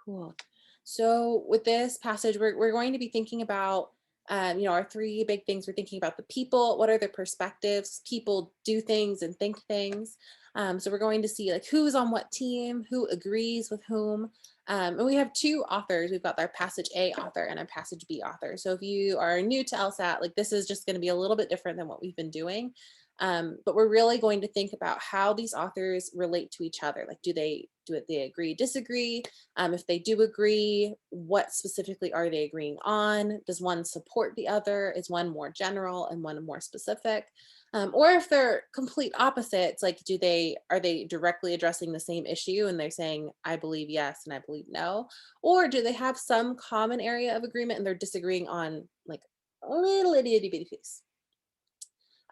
Cool. So with this passage, we're going to be thinking about, our three big things. We're thinking about the people. What are their perspectives? People do things and think things. So we're going to see like who's on what team, who agrees with whom. And we have two authors. We've got our passage A author and our passage B author. So if you are new to LSAT, like this is just going to be a little bit different than what we've been doing. But we're really going to think about how these authors relate to each other. Like, do they agree, disagree? If they do agree, what specifically are they agreeing on? Does one support the other? Is one more general and one more specific? Or if they're complete opposites, like are they directly addressing the same issue and they're saying, I believe yes and I believe no? Or do they have some common area of agreement and they're disagreeing on like a little itty bitty piece?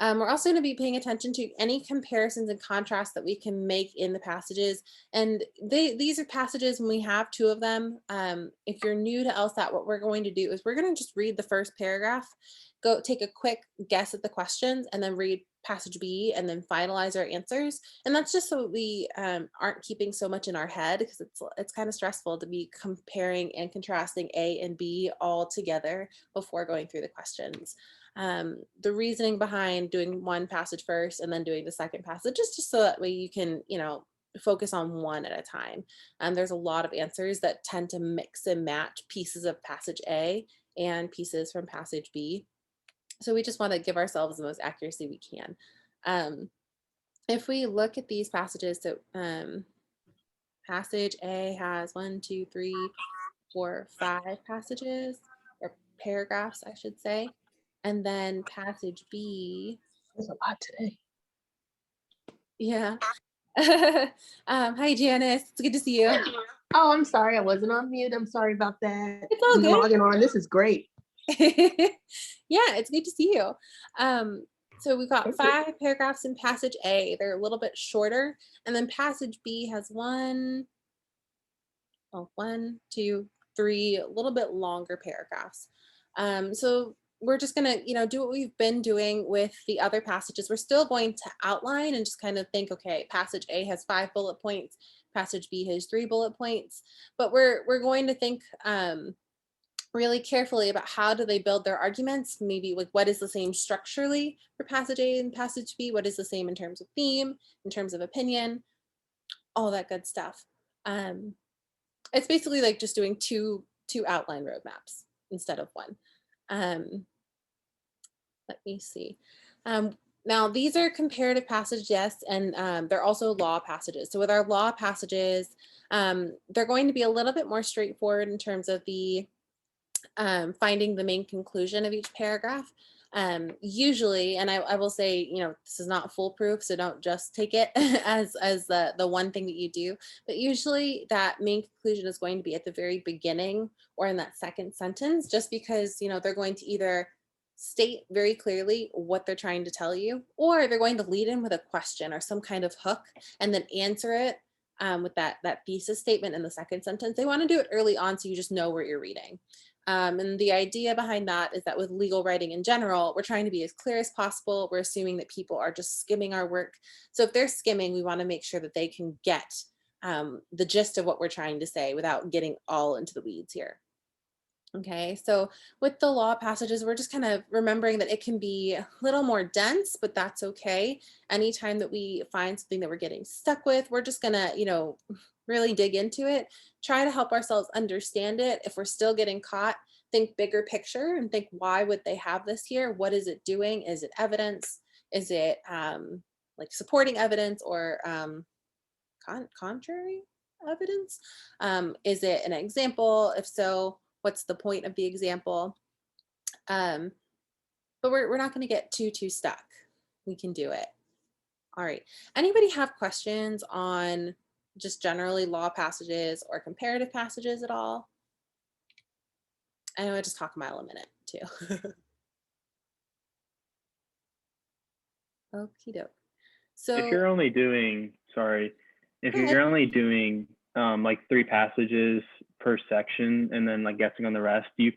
We're also going to be paying attention to any comparisons and contrasts that we can make in the passages. And these are passages when we have two of them. If you're new to LSAT, what we're going to do is we're going to just read the first paragraph, go take a quick guess at the questions, and then read passage B and then finalize our answers. And that's just so we aren't keeping so much in our head because it's kind of stressful to be comparing and contrasting A and B all together before going through the questions. The reasoning behind doing one passage first and then doing the second passage is just so that way you can, focus on one at a time. There's a lot of answers that tend to mix and match pieces of passage A and pieces from passage B. So we just want to give ourselves the most accuracy we can. If we look at these passages, so passage A has 1, 2, 3, 4, 5 passages or paragraphs, I should say. And then passage B, There's a lot today. yeah. Hi, Janice. It's good to see you. Oh, I'm sorry. I wasn't on mute. I'm sorry about that. It's all I'm good. logging on. This is great. Yeah, it's good to see you. So we've got Thank you. 5 paragraphs in passage A. They're a little bit shorter. And then passage B has 1, 2, 3, a little bit longer paragraphs. So we're just gonna, do what we've been doing with the other passages. We're still going to outline and just kind of think, okay, passage A has 5 bullet points, passage B has 3 bullet points, but we're going to think really carefully about how do they build their arguments, maybe like what is the same structurally for passage A and passage B, what is the same in terms of theme, in terms of opinion, all that good stuff. It's basically like just doing two outline roadmaps instead of one. Um, let me see. Now these are comparative passages, yes, and they're also law passages. So with our law passages, they're going to be a little bit more straightforward in terms of the finding the main conclusion of each paragraph. Usually, and I will say, this is not foolproof, so don't just take it as the one thing that you do. But usually, that main conclusion is going to be at the very beginning or in that second sentence, just because they're going to either state very clearly what they're trying to tell you, or they're going to lead in with a question or some kind of hook, and then answer it with that thesis statement in the second sentence. They want to do it early on so you just know where you're reading. And the idea behind that is that with legal writing in general, we're trying to be as clear as possible. We're assuming that people are just skimming our work. So if they're skimming, we want to make sure that they can get the gist of what we're trying to say without getting all into the weeds here. Okay, so with the law passages, we're just kind of remembering that it can be a little more dense, but that's okay. Anytime that we find something that we're getting stuck with, we're just gonna, really dig into it, try to help ourselves understand it. If we're still getting caught, think bigger picture and think, why would they have this here? What is it doing? Is it evidence? Is it like supporting evidence or contrary evidence? Is it an example? If so, what's the point of the example? But we're not going to get too stuck. We can do it. All right. Anybody have questions on just generally law passages or comparative passages at all? I know I just talk a mile a minute too. Okie doke. If So you're only doing, sorry, if go ahead. you're only doing like 3 passages per section and then like guessing on the rest, do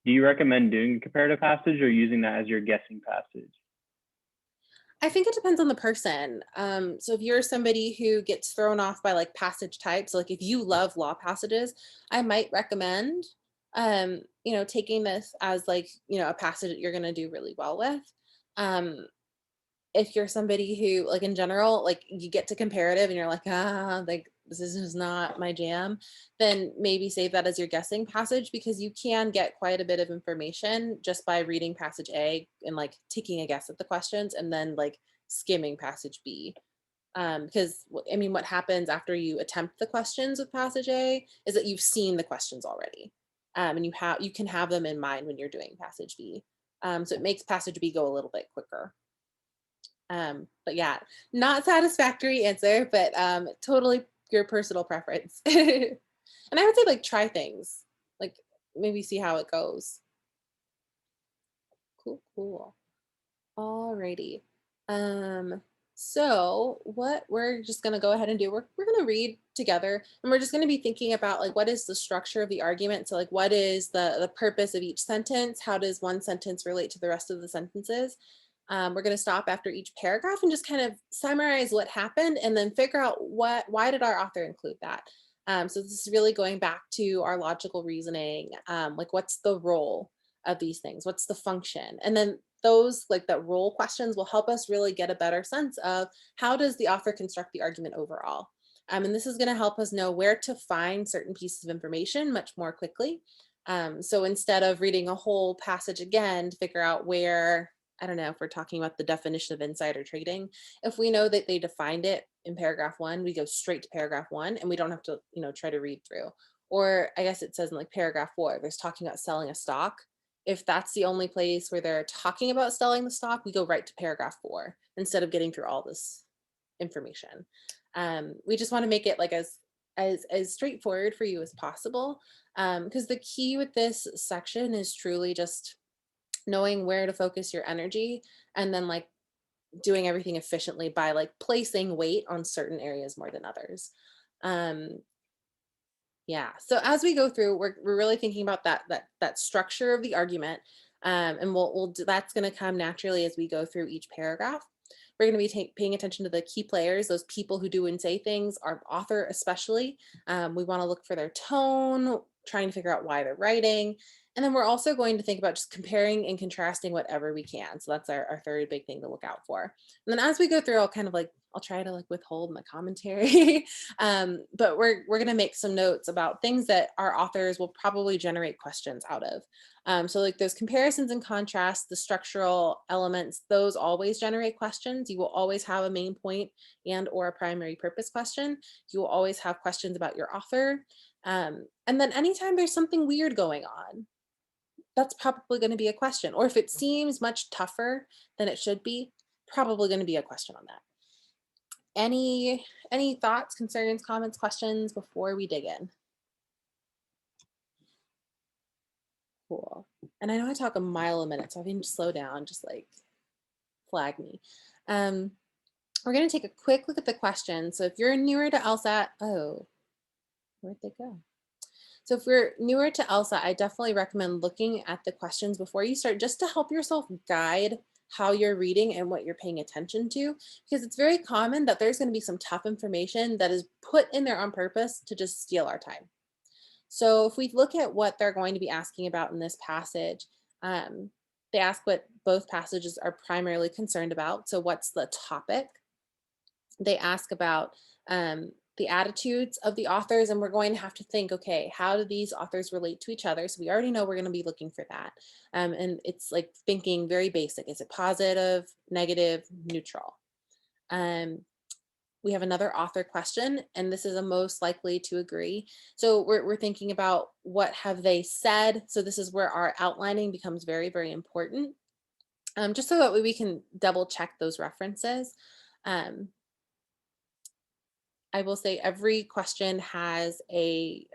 you recommend doing a comparative passage or using that as your guessing passage? I think it depends on the person. So if you're somebody who gets thrown off by like passage types, like if you love law passages, I might recommend, taking this as like, a passage that you're going to do really well with. Um, if you're somebody who like in general like you get to comparative and you're like like this is just not my jam, then maybe save that as your guessing passage because you can get quite a bit of information just by reading passage A and like taking a guess at the questions and then like skimming passage B. Because I mean what happens after you attempt the questions with passage A is that you've seen the questions already, and you can have them in mind when you're doing passage B. So it makes passage B go a little bit quicker. But yeah, not satisfactory answer, but totally your personal preference. And I would say like try things, like maybe see how it goes. Cool, cool. Alrighty. Um, so what we're just gonna go ahead and do, we're gonna read together and we're just gonna be thinking about like what is the structure of the argument. So like what is the purpose of each sentence? How does one sentence relate to the rest of the sentences? We're gonna stop after each paragraph and just kind of summarize what happened and then figure out why did our author include that? So this is really going back to our logical reasoning, like what's the role of these things? What's the function? And then those like that role questions will help us really get a better sense of how does the author construct the argument overall. And this is going to help us know where to find certain pieces of information much more quickly. So instead of reading a whole passage again to figure out where, I don't know if we're talking about the definition of insider trading, if we know that they defined it in paragraph one, we go straight to paragraph one and we don't have to, try to read through. Or I guess it says in like paragraph four, there's talking about selling a stock. If that's the only place where they're talking about selling the stock, we go right to paragraph four instead of getting through all this information. We just want to make it like as straightforward for you as possible, because the key with this section is truly just knowing where to focus your energy and then like doing everything efficiently by like placing weight on certain areas more than others. Um, yeah. So as we go through, we're really thinking about that structure of the argument, and that's going to come naturally as we go through each paragraph. We're going to be paying attention to the key players, those people who do and say things, our author especially. We want to look for their tone, trying to figure out why they're writing. And then we're also going to think about just comparing and contrasting whatever we can. So that's our third big thing to look out for. And then as we go through, I'll try to like withhold my commentary. But we're going to make some notes about things that our authors will probably generate questions out of. So like those comparisons and contrasts, the structural elements, those always generate questions. You will always have a main point and or a primary purpose question. You will always have questions about your author. And then anytime there's something weird going on, that's probably going to be a question. Or if it seems much tougher than it should be, probably going to be a question on that. Any thoughts, concerns, comments, questions before we dig in? Cool. And I know I talk a mile a minute, so if you can just slow down, just like flag me. Um, we're going to take a quick look at the questions. So if you're newer to LSAT, oh, where'd they go? So if we're newer to LSAT, I definitely recommend looking at the questions before you start just to help yourself guide how you're reading and what you're paying attention to, because it's very common that there's going to be some tough information that is put in there on purpose to just steal our time. So if we look at what they're going to be asking about in this passage, they ask what both passages are primarily concerned about. So what's the topic? They ask about the attitudes of the authors, and we're going to have to think, okay, how do these authors relate to each other? So we already know we're going to be looking for that. And it's like thinking very basic. Is it positive, negative, neutral? We have another author question, and this is a most likely to agree. So we're thinking about what have they said? So this is where our outlining becomes very, very important, just so that we can double check those references. I will say every question has a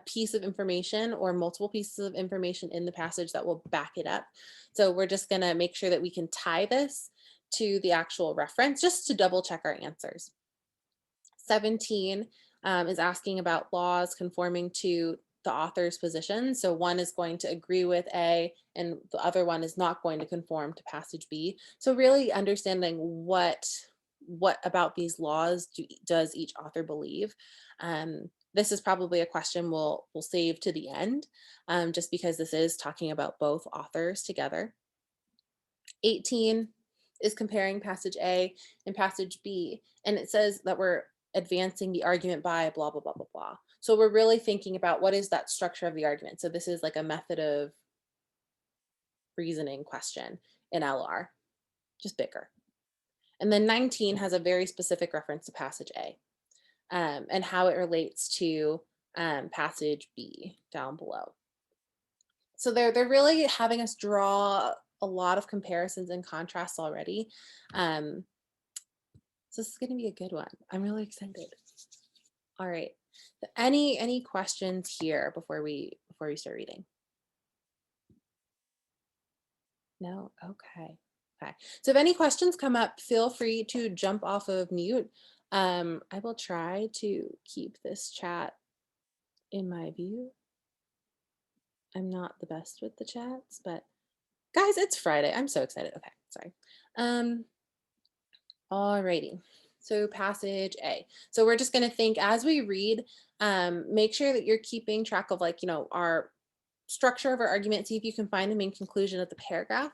piece of information or multiple pieces of information in the passage that will back it up. So we're just going to make sure that we can tie this to the actual reference just to double check our answers. 17 is asking about laws conforming to the author's position. So one is going to agree with A and the other one is not going to conform to passage B. So really understanding what about these laws does each author believe. This is probably a question we'll save to the end, just because this is talking about both authors together. 18 is comparing passage A and passage B, and it says that we're advancing the argument by blah, blah, blah, blah, blah. So we're really thinking about what is that structure of the argument. So this is like a method of reasoning question in LR, just bigger. And then 19 has a very specific reference to passage A, and how it relates to passage B down below. So they're really having us draw a lot of comparisons and contrasts already. So this is going to be a good one. I'm really excited. All right. Any questions here before we start reading? No? Okay. Okay. So if any questions come up, feel free to jump off of mute. I will try to keep this chat in my view. I'm not the best with the chats, but guys, it's Friday. I'm so excited. Okay, sorry. Alrighty. So passage A. So we're just going to think as we read, make sure that you're keeping track of our structure of our argument. See if you can find the main conclusion of the paragraph.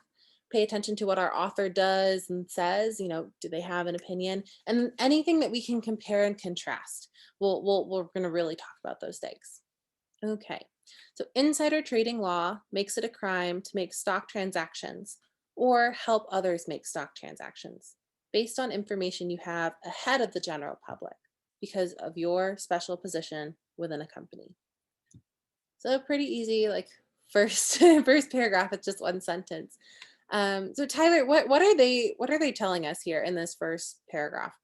Pay attention to what our author does and says. Do they have an opinion? And anything that we can compare and contrast. We're going to really talk about those things. Okay. So insider trading law makes it a crime to make stock transactions or help others make stock transactions based on information you have ahead of the general public because of your special position within a company. So pretty easy, like first paragraph, it's just one sentence. So Tyler, what are they telling us here in this first paragraph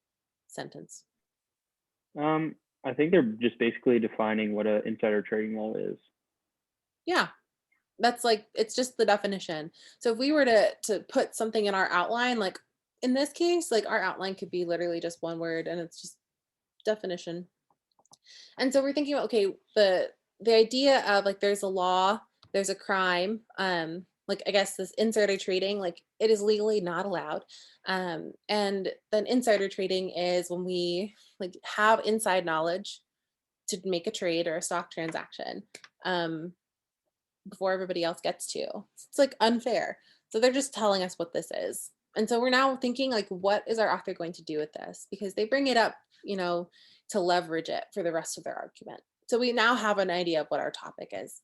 sentence? I think they're just basically defining what an insider trading law is. Yeah, that's it's just the definition. So if we were to put something in our outline, like in this case, like our outline could be literally just one word and it's just definition. And so we're thinking about, okay, the idea of there's a law, there's a crime, I guess this insider trading, it is legally not allowed. And then insider trading is when we have inside knowledge to make a trade or a stock transaction before everybody else gets to. It's unfair. So they're just telling us what this is. And so we're now thinking what is our author going to do with this? Because they bring it up, to leverage it for the rest of their argument. So we now have an idea of what our topic is.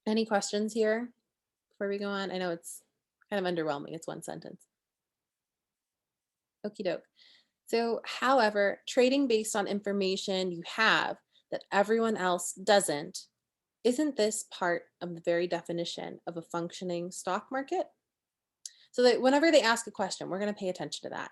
Any questions here before we go on? I know it's kind of underwhelming. It's one sentence. Okie doke. So, however, trading based on information you have that everyone else doesn't, isn't this part of the very definition of a functioning stock market? So that whenever they ask a question, we're going to pay attention to that,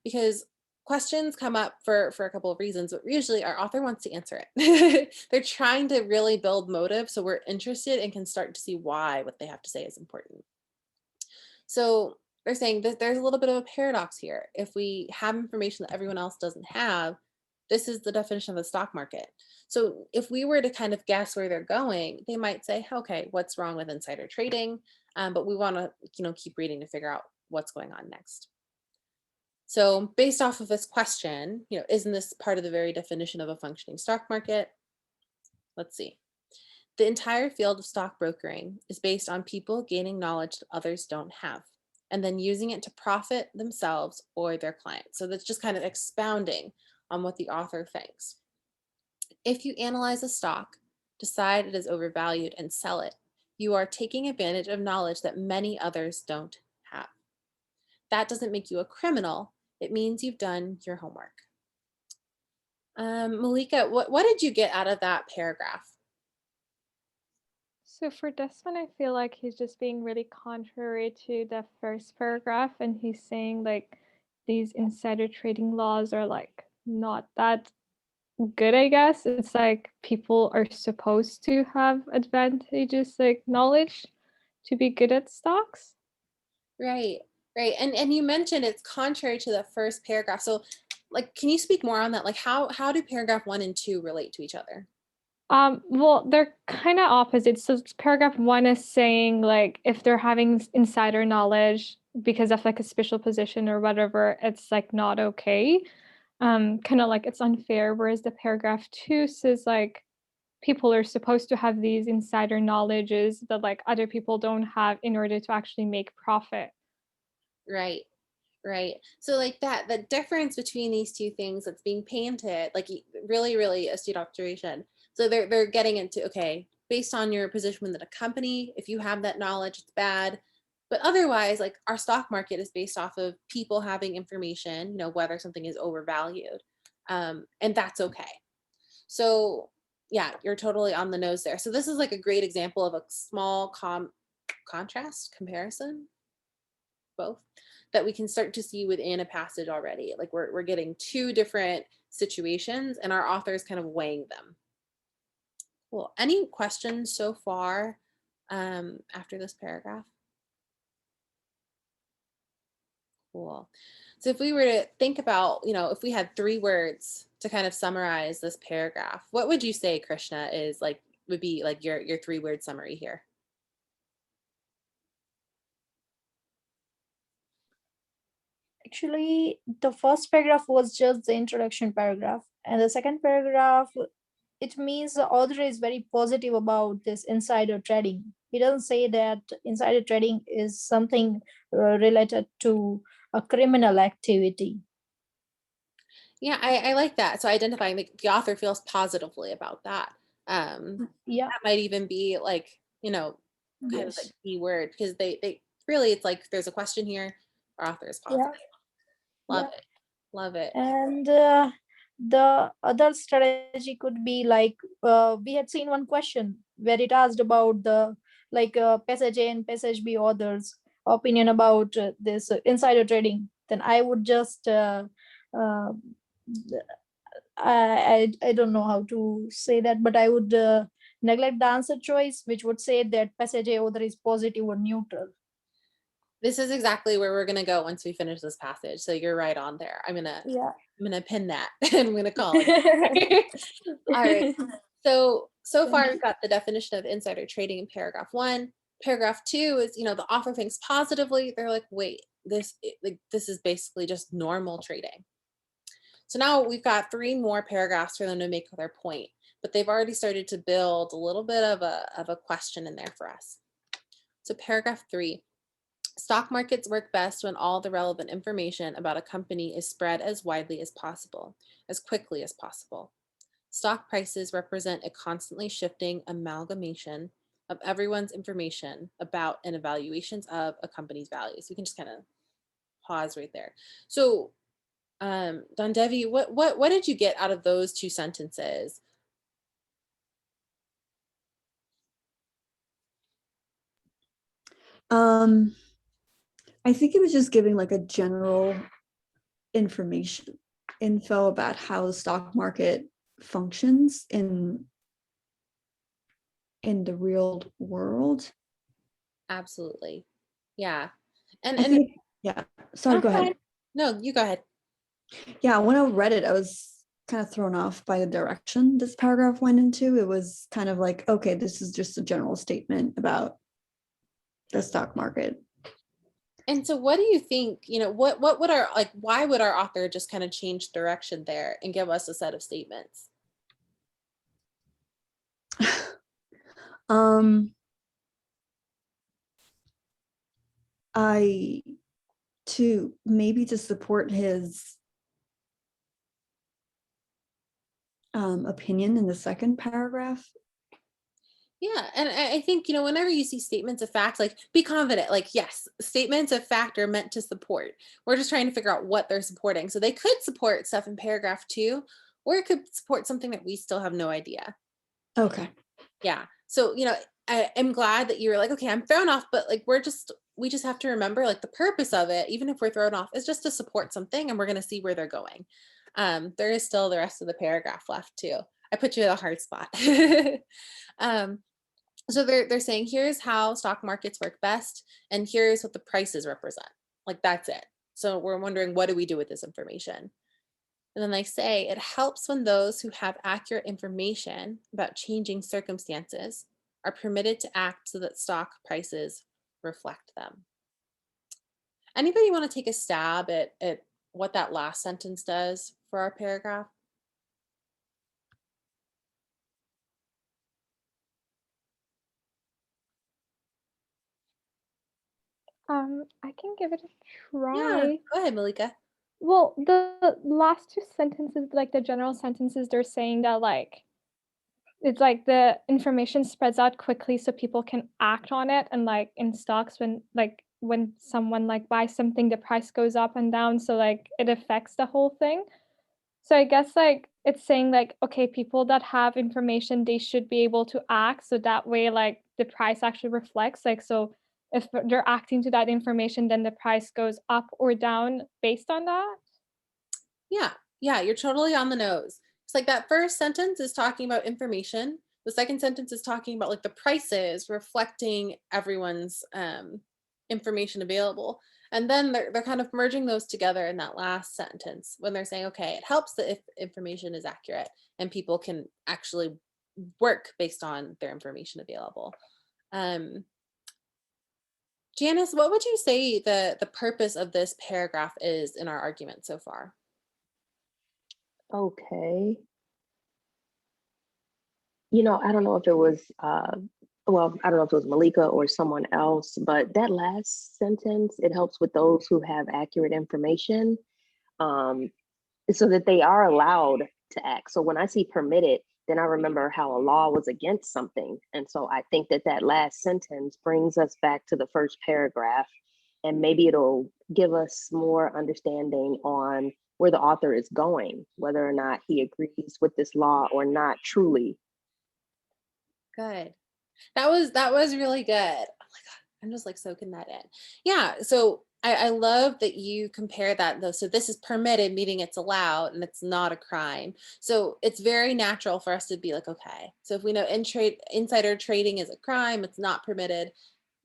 because questions come up for a couple of reasons, but usually our author wants to answer it. They're trying to really build motive, so we're interested and can start to see why what they have to say is important. So they're saying that there's a little bit of a paradox here. If we have information that everyone else doesn't have, this is the definition of the stock market. So if we were to kind of guess where they're going, they might say, okay, what's wrong with insider trading? But we want to keep reading to figure out what's going on next. So based off of this question, isn't this part of the very definition of a functioning stock market? Let's see. The entire field of stock brokering is based on people gaining knowledge that others don't have, and then using it to profit themselves or their clients. So that's just kind of expounding on what the author thinks. If you analyze a stock, decide it is overvalued, and sell it, you are taking advantage of knowledge that many others don't have. That doesn't make you a criminal. It means you've done your homework. Malika, what did you get out of that paragraph? So for this one, I feel like he's just being really contrary to the first paragraph, and he's saying these insider trading laws are not that good, I guess. It's people are supposed to have advantageous knowledge to be good at stocks. Right. And you mentioned it's contrary to the first paragraph. So can you speak more on that? How do paragraph 1 and 2 relate to each other? Well, they're kind of opposite. So paragraph 1 is saying like if they're having insider knowledge because of like a special position or whatever, it's like not okay. Kind of like it's unfair. Whereas the paragraph 2 says like people are supposed to have these insider knowledges that like other people don't have in order to actually make profit. Right. Right. So like that, the difference between these two things that's being painted, like really, really astute observation. So they're getting into, okay, based on your position within a company, if you have that knowledge, it's bad. But otherwise, like our stock market is based off of people having information, you know, whether something is overvalued. And that's okay. So yeah, you're totally on the nose there. So this is like a great example of a small contrast comparison, both, that we can start to see within a passage already. Like we're getting two different situations and our author is kind of weighing them. Cool. Any questions so far after this paragraph? Cool. So if we were to think about, you know, if we had 3 words to kind of summarize this paragraph, what would you say, Krishna, is like would be like your 3-word summary here? Actually, the first paragraph was just the introduction paragraph, and the second paragraph, it means the author is very positive about this insider trading. He doesn't say that insider trading is something related to a criminal activity. Yeah, I like that. So identifying the author feels positively about that. Yeah, That might even be like, you know, kind of the yes, key word because they really, it's like there's a question here, our author is yeah, positive. Love yeah. it. Love it. And the other strategy could be like we had seen one question where it asked about the like passage A and passage B authors opinion about this insider trading. Then I would just uh, I don't know how to say that, but I would neglect the answer choice, which would say that passage A author is positive or neutral. This is exactly where we're gonna go once we finish this passage. So you're right on there. Yeah. I'm gonna pin that and I'm gonna call it. All right. So far Thank we've you. got the definition of insider trading in paragraph 1. Paragraph 2 is, you know, the author thinks positively. They're like, wait, this is basically just normal trading. So now we've got 3 more paragraphs for them to make their point, but they've already started to build a little bit of a question in there for us. So paragraph 3, stock markets work best when all the relevant information about a company is spread as widely as possible, as quickly as possible. Stock prices represent a constantly shifting amalgamation of everyone's information about and evaluations of a company's values. We can just kind of pause right there. So, Don Devi, what did you get out of those 2 sentences? I think it was just giving like a general info about how the stock market functions in the real world. Absolutely. Yeah. And I think, yeah. Sorry, go ahead. No, you go ahead. Yeah, when I read it, I was kind of thrown off by the direction this paragraph went into. It was kind of like, okay, this is just a general statement about the stock market. And so what do you think, you know, what would our, like, why would our author just kind of change direction there and give us a set of statements? I to maybe to support his opinion in the second paragraph. Yeah, and I think, you know, whenever you see statements of fact, like be confident, like, yes, statements of fact are meant to support. We're just trying to figure out what they're supporting. So they could support stuff in paragraph 2, or it could support something that we still have no idea. Okay. Yeah. So, you know, I am glad that you were like, okay, I'm thrown off, but like we just have to remember like the purpose of it, even if we're thrown off, is just to support something and we're gonna see where they're going. There is still the rest of the paragraph left too. I put you in a hard spot. um, so they're saying here's how stock markets work best, and here's what the prices represent. Like that's it. So we're wondering, what do we do with this information? And then they say it helps when those who have accurate information about changing circumstances are permitted to act so that stock prices reflect them. Anybody want to take a stab at what that last sentence does for our paragraph? I can give it a Yeah, try. go ahead, Malika. Well, the last two sentences, like the general sentences, they're saying that like it's like the information spreads out quickly so people can act on it, and like in stocks when someone like buys something, the price goes up and down, so like it affects the whole thing. So I guess like it's saying like, okay, people that have information, they should be able to act so that way like the price actually reflects like, so if they're acting to that information, then the price goes up or down based on that. Yeah, yeah, you're totally on the nose. It's like that first sentence is talking about information. The second sentence is talking about like the prices reflecting everyone's information available. And then they're kind of merging those together in that last sentence when they're saying, okay, it helps that if information is accurate and people can actually work based on their information available. Um, Janice, what would you say the purpose of this paragraph is in our argument so far? Okay. You know, I don't know if it was, well, I don't know if it was Malika or someone else, but that last sentence, it helps with those who have accurate information, um, so that they are allowed to act. So when I see permitted, then I remember how a law was against something. And so I think that that last sentence brings us back to the first paragraph, and maybe it'll give us more understanding on where the author is going, whether or not he agrees with this law or not truly. Good. That was really good. Oh my God, I'm just like soaking that in. Yeah. So I love that you compare that though. So this is permitted, meaning it's allowed and it's not a crime. So it's very natural for us to be like, okay, so if we know insider trading is a crime, it's not permitted.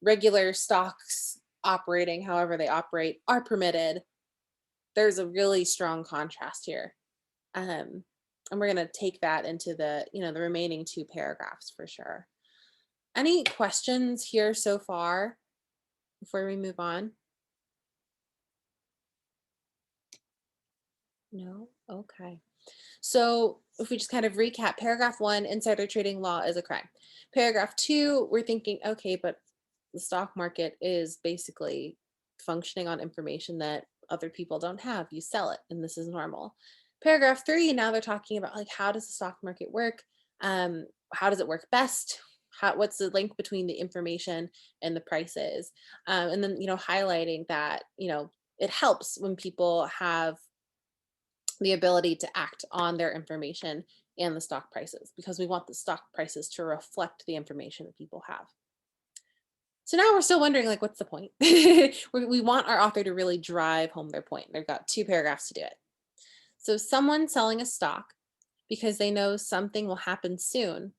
Regular stocks operating however they operate are permitted. There's a really strong contrast here. Um, and we're gonna take that into the remaining two paragraphs for sure. Any questions here so far before we move on? No? Okay. So if we just kind of recap, paragraph 1, insider trading law is a crime. Paragraph 2, we're thinking, okay, but the stock market is basically functioning on information that other people don't have. You sell it, and this is normal. Paragraph 3, now they're talking about like how does the stock market work? How does it work best? What's the link between the information and the prices? And then highlighting that it helps when people have the ability to act on their information and the stock prices because we want the stock prices to reflect the information that people have. So now we're still wondering, like, what's the point? We want our author to really drive home their point. They've got 2 paragraphs to do it. So someone selling a stock because they know something will happen soon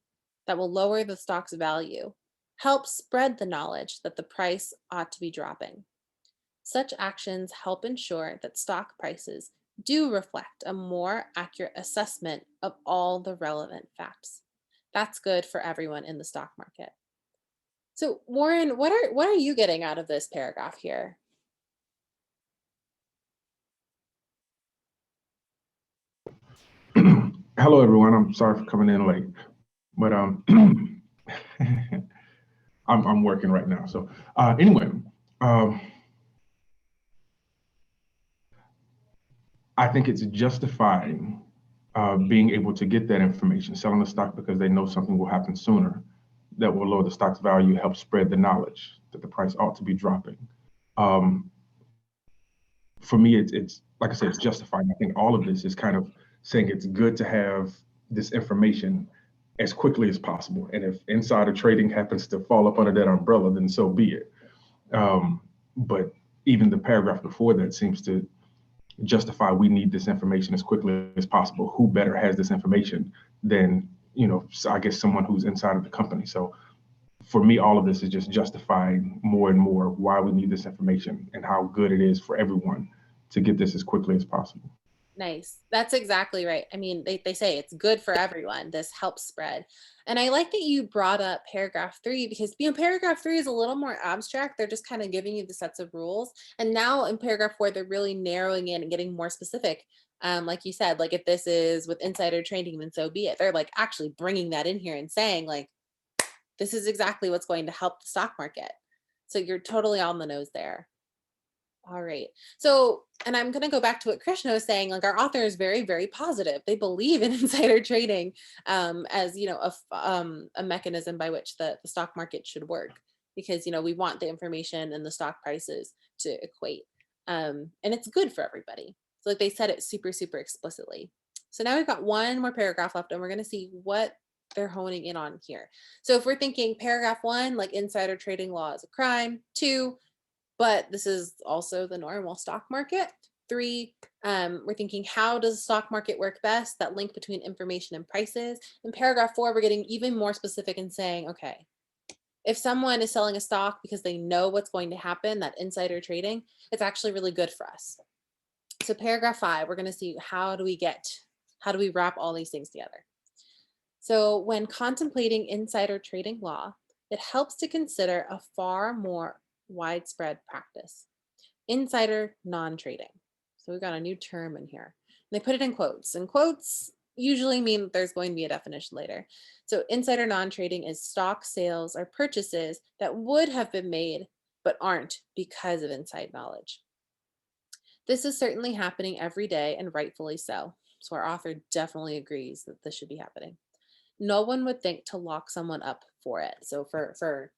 that will lower the stock's value helps spread the knowledge that the price ought to be dropping. Such actions help ensure that stock prices do reflect a more accurate assessment of all the relevant facts. That's good for everyone in the stock market. So, Warren, what are you getting out of this paragraph here? Hello, everyone. I'm sorry for coming in late, but I'm working right now. So anyway, I think it's justifying being able to get that information, selling the stock because they know something will happen sooner that will lower the stock's value, help spread the knowledge that the price ought to be dropping. For me, it's like I said, it's justifying. I think all of this is kind of saying it's good to have this information as quickly as possible. And if insider trading happens to fall up under that umbrella, then so be it. But even the paragraph before that seems to justify we need this information as quickly as possible. Who better has this information than, so I guess someone who's inside of the company. So for me, all of this is just justifying more and more why we need this information and how good it is for everyone to get this as quickly as possible. Nice. That's exactly right. I mean, they say it's good for everyone. This helps spread. And I like that you brought up paragraph 3 because, paragraph 3 is a little more abstract. They're just kind of giving you the sets of rules. And now in paragraph 4, they're really narrowing in and getting more specific. Like you said, like if this is with insider trading, then so be it. They're like actually bringing that in here and saying like, this is exactly what's going to help the stock market. So you're totally on the nose there. All right. So, and I'm going to go back to what Krishna was saying, like our author is very, very positive. They believe in insider trading as, a mechanism by which the stock market should work because, we want the information and the stock prices to equate. And it's good for everybody. So like they said it super, super explicitly. So now we've got one more paragraph left and we're going to see what they're honing in on here. So if we're thinking paragraph 1, like insider trading law is a crime, 2, but this is also the normal stock market. 3, we're thinking, how does the stock market work best? That link between information and prices. In paragraph 4, we're getting even more specific and saying, okay, if someone is selling a stock because they know what's going to happen, that insider trading, it's actually really good for us. So paragraph 5, we're going to see how do we wrap all these things together? So when contemplating insider trading law, it helps to consider a far more widespread practice, insider non-trading. So we've got a new term in here. And they put it in quotes, and quotes usually mean that there's going to be a definition later. So insider non-trading is stock sales or purchases that would have been made but aren't because of inside knowledge. This is certainly happening every day and rightfully so. So our author definitely agrees that this should be happening. No one would think to lock someone up for it. So for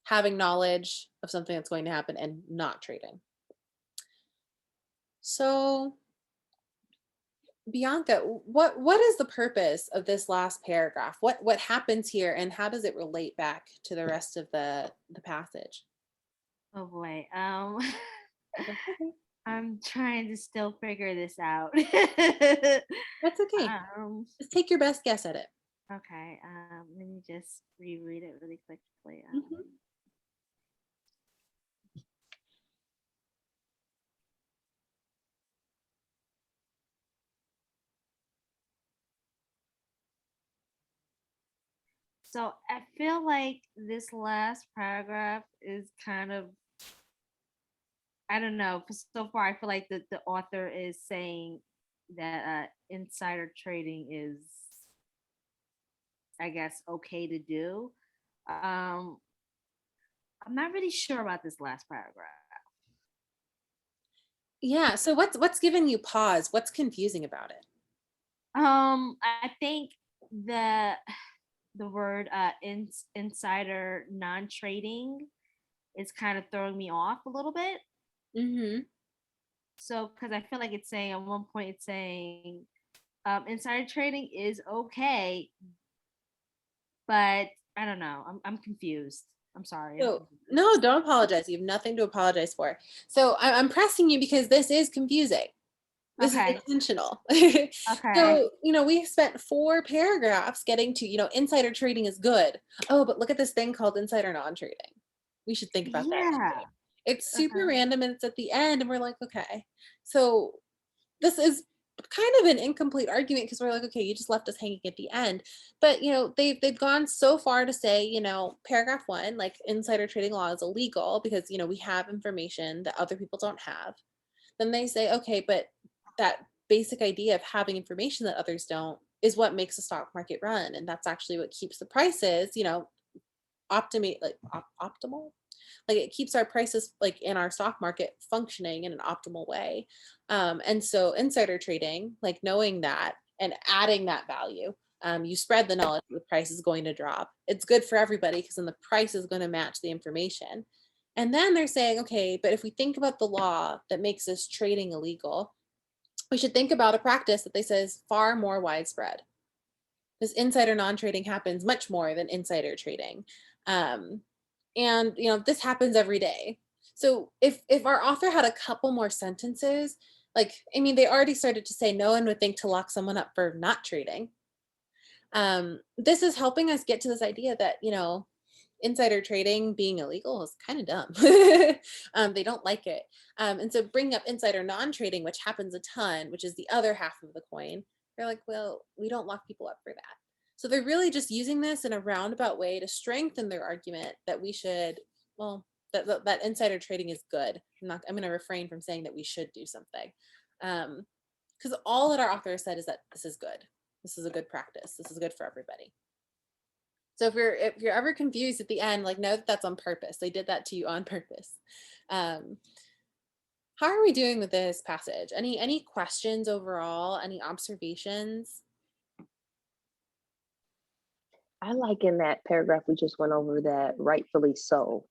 having knowledge of something that's going to happen and not trading. So Bianca, what is the purpose of this last paragraph? What happens here and how does it relate back to the rest of the passage? Oh boy. Okay. I'm trying to still figure this out. That's okay. Just take your best guess at it. Okay. Let me just reread it really quickly. Mhm. So I feel like this last paragraph is kind of, I don't know. So far, I feel like the author is saying that insider trading is, I guess, okay to do. Um, I'm not really sure about this last paragraph. Yeah. So what's giving you pause? What's confusing about it? I think the word insider non-trading is kind of throwing me off a little bit. Mm-hmm. So, because I feel like it's saying at one point, it's saying insider trading is okay, but I don't know. I'm confused. I'm sorry. So no, don't apologize. You have nothing to apologize for. So I'm pressing you because this is confusing. This is Okay. intentional. Okay. So, we spent 4 paragraphs getting to, insider trading is good. Oh, but look at this thing called insider non-trading. We should think about that Yeah. too. It's super Okay. random and it's at the end and we're like, okay. So this is kind of an incomplete argument because we're like, okay, you just left us hanging at the end. But they've gone so far to say, paragraph 1, like insider trading law is illegal because we have information that other people don't have. Then they say, okay, but that basic idea of having information that others don't is what makes the stock market run. And that's actually what keeps the prices, optimal. Like it keeps our prices like in our stock market functioning in an optimal way. And so insider trading, like knowing that and adding that value, you spread the knowledge that the price is going to drop. It's good for everybody because then the price is going to match the information. And then they're saying, okay, but if we think about the law that makes this trading illegal, we should think about a practice that they say is far more widespread. This insider non-trading happens much more than insider trading. And this happens every day. So if our author had a couple more sentences, like, I mean, they already started to say no one would think to lock someone up for not trading. This is helping us get to this idea that, insider trading being illegal is kind of dumb. They don't like it. And so bring up insider non-trading, which happens a ton, which is the other half of the coin. They're like, well, we don't lock people up for that. So they're really just using this in a roundabout way to strengthen their argument that we should, well, that insider trading is good. I'm going to refrain from saying that we should do something. Because all that our author said is that this is good. This is a good practice. This is good for everybody. So if you're ever confused at the end, like, know that that's on purpose. They did that to you on purpose. How are we doing with this passage? Any questions overall? Any observations? I like in that paragraph we just went over that rightfully so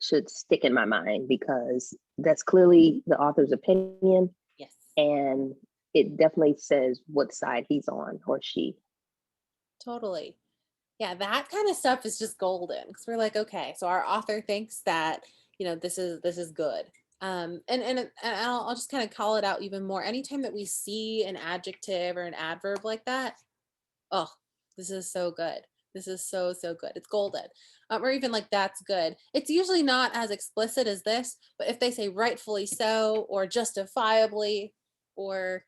should stick in my mind because that's clearly the author's opinion. Yes. And it definitely says what side he's on or she. Totally. Yeah, that kind of stuff is just golden because we're like, okay, so our author thinks that, this is good. And I'll just kind of call it out even more. Anytime that we see an adjective or an adverb like that, oh, this is so good. This is so good. It's golden. Or even like, that's good. It's usually not as explicit as this, but if they say rightfully so or justifiably or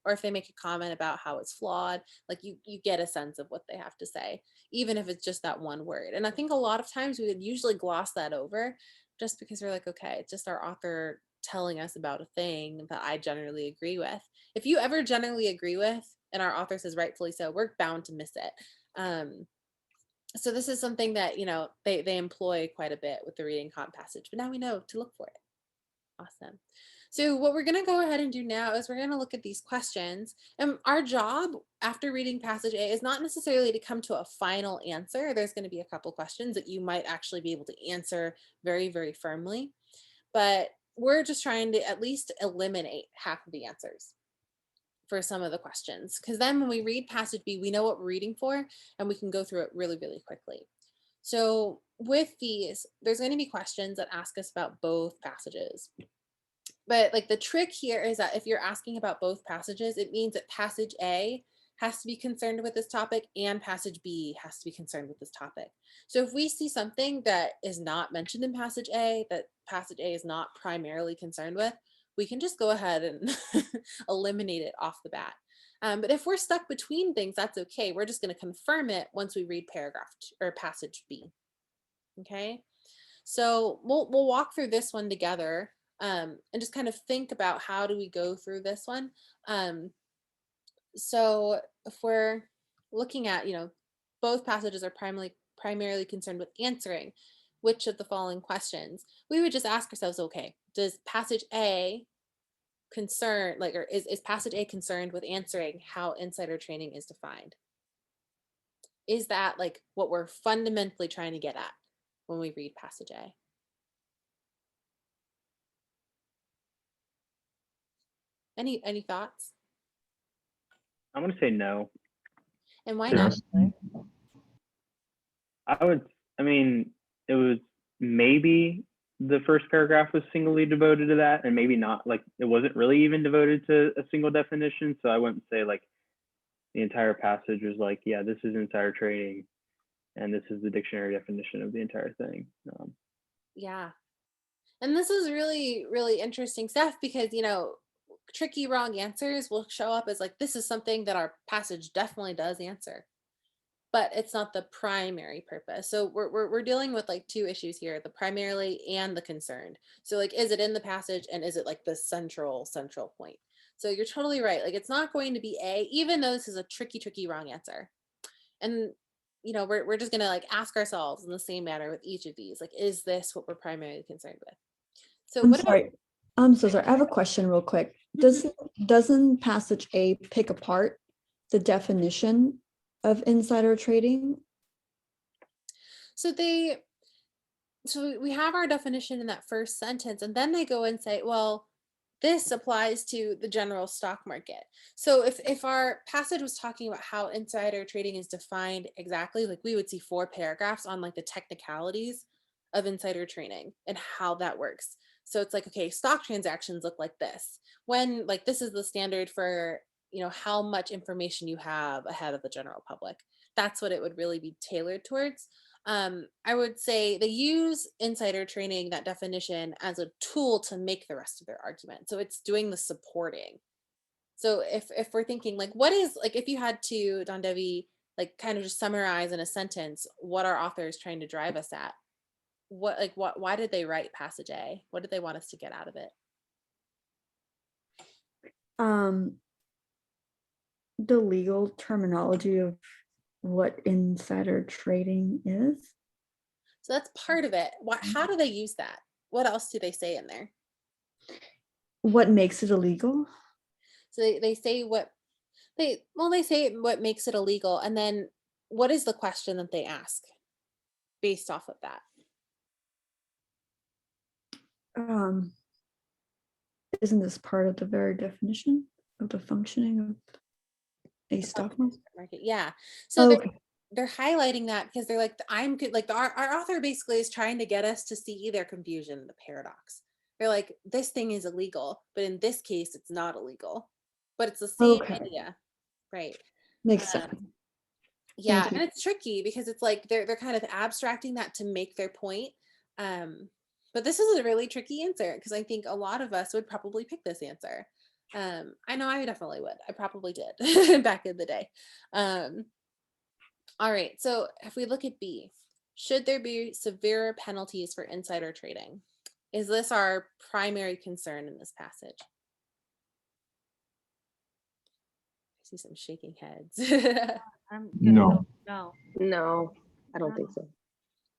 if they make a comment about how it's flawed, like you get a sense of what they have to say, even if it's just that one word. And I think a lot of times we would usually gloss that over just because we're like, okay, it's just our author telling us about a thing that I generally agree with. If you ever generally agree with, and our author says rightfully so, we're bound to miss it. So this is something that, they employ quite a bit with the reading comp passage, but now we know to look for it. Awesome. So what we're going to go ahead and do now is we're going to look at these questions. And our job after reading passage A is not necessarily to come to a final answer. There's going to be a couple questions that you might actually be able to answer very, very firmly. But we're just trying to at least eliminate half of the answers for some of the questions. Because then when we read passage B, we know what we're reading for, and we can go through it really, really quickly. So with these, there's going to be questions that ask us about both passages. But like the trick here is that if you're asking about both passages, it means that passage A has to be concerned with this topic and passage B has to be concerned with this topic. So if we see something that is not mentioned in passage A, that passage A is not primarily concerned with, we can just go ahead and eliminate it off the bat. But if we're stuck between things, that's okay. We're just going to confirm it once we read paragraph or passage B. Okay, so we'll walk through this one together. And just kind of think about how do we go through this one. So if we're looking at, both passages are primarily concerned with answering which of the following questions, we would just ask ourselves, okay, does passage A or is passage A concerned with answering how insider trading is defined? Is that like what we're fundamentally trying to get at when we read passage A? Any thoughts? I'm going to say no. And why not? Yes. I mean, it was maybe the first paragraph was singly devoted to that, and maybe not, like it wasn't really even devoted to a single definition. So I wouldn't say like the entire passage was like, yeah, this is insider trading, and this is the dictionary definition of the entire thing. Yeah. And this is really, really interesting stuff because, tricky wrong answers will show up as like, this is something that our passage definitely does answer, but it's not the primary purpose. So we're dealing with like two issues here, the primarily and the concerned. So like, is it in the passage and is it like the central point? So you're totally right. Like, it's not going to be A, even though this is a tricky wrong answer. And we're just going to like ask ourselves in the same manner with each of these, like, is this what we're primarily concerned with? So I'm sorry. I'm so sorry. I have a question real quick. Doesn't passage A pick apart the definition of insider trading? So we have our definition in that first sentence, and then they go and say, well, this applies to the general stock market. So if our passage was talking about how insider trading is defined exactly, like we would see 4 paragraphs on like the technicalities of insider trading and how that works. So it's like, okay, stock transactions look like this. When like this is the standard for, how much information you have ahead of the general public. That's what it would really be tailored towards. I would say they use insider trading, that definition, as a tool to make the rest of their argument. So it's doing the supporting. So if we're thinking like, what is, like, if you had to, Don Devi, like kind of just summarize in a sentence what our author is trying to drive us at, why did they write passage A? What did they want us to get out of it? The legal terminology of what insider trading is. So that's part of it. How do they use that? What else do they say in there? What makes it illegal? So they say they say what makes it illegal, and then what is the question that they ask based off of that? Isn't this part of the very definition of the functioning of a stock market? Yeah. So Okay. they're highlighting that because they're like, I'm good. Like our author basically is trying to get us to see their confusion, the paradox. They're like, this thing is illegal, but in this case, it's not illegal. But it's the same Okay. idea, right? Makes sense. Yeah, Thank you. and it's tricky because it's like they're kind of abstracting that to make their point. But this is a really tricky answer because I think a lot of us would probably pick this answer. I know I definitely would. I probably did back in the day. All right, so if we look at B, should there be severe penalties for insider trading? Is this our primary concern in this passage? I see some shaking heads. I'm gonna No. go no. No, I don't think so.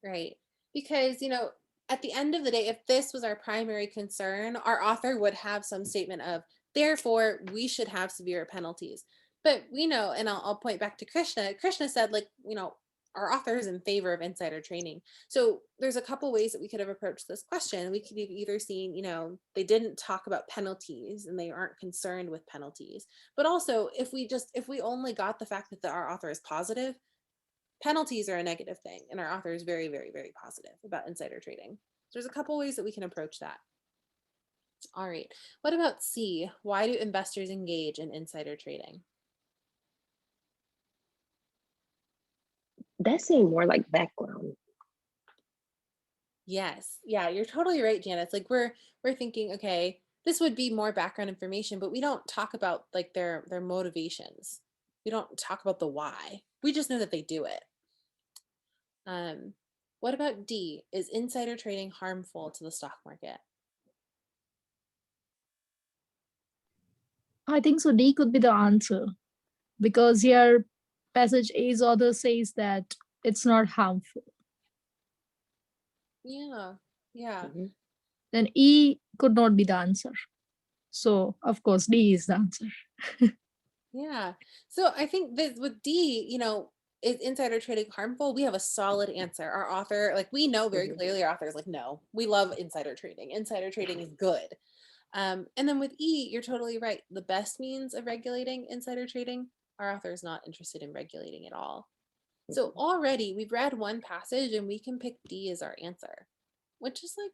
Right. Because, at the end of the day, if this was our primary concern, our author would have some statement of, therefore, we should have severe penalties. But we know, and I'll point back to Krishna. Krishna said, like, our author is in favor of insider trading. So there's a couple ways that we could have approached this question. We could have either seen, they didn't talk about penalties and they aren't concerned with penalties. But also, if we only got the fact that our author is positive, penalties are a negative thing, and our author is very, very, very positive about insider trading. There's a couple ways that we can approach that. All right. What about C? Why do investors engage in insider trading? That seemed more like background. Yes. Yeah, you're totally right, Janice. Like we're thinking, okay, this would be more background information, but we don't talk about like their motivations. We don't talk about the why. We just know that they do it. What about D? Is insider trading harmful to the stock market? I think so. D could be the answer because here passage A's author says that it's not harmful. Yeah. Yeah. Mhm. Then E could not be the answer. So of course D is the answer. Yeah. So I think that with D, is insider trading harmful? We have a solid answer. Our author, like we know very Mhm. clearly, our author is like, no, we love insider trading. Insider trading is good. And then with E, you're totally right. The best means of regulating insider trading, our author is not interested in regulating at all. So already we've read one passage and we can pick D as our answer, which is like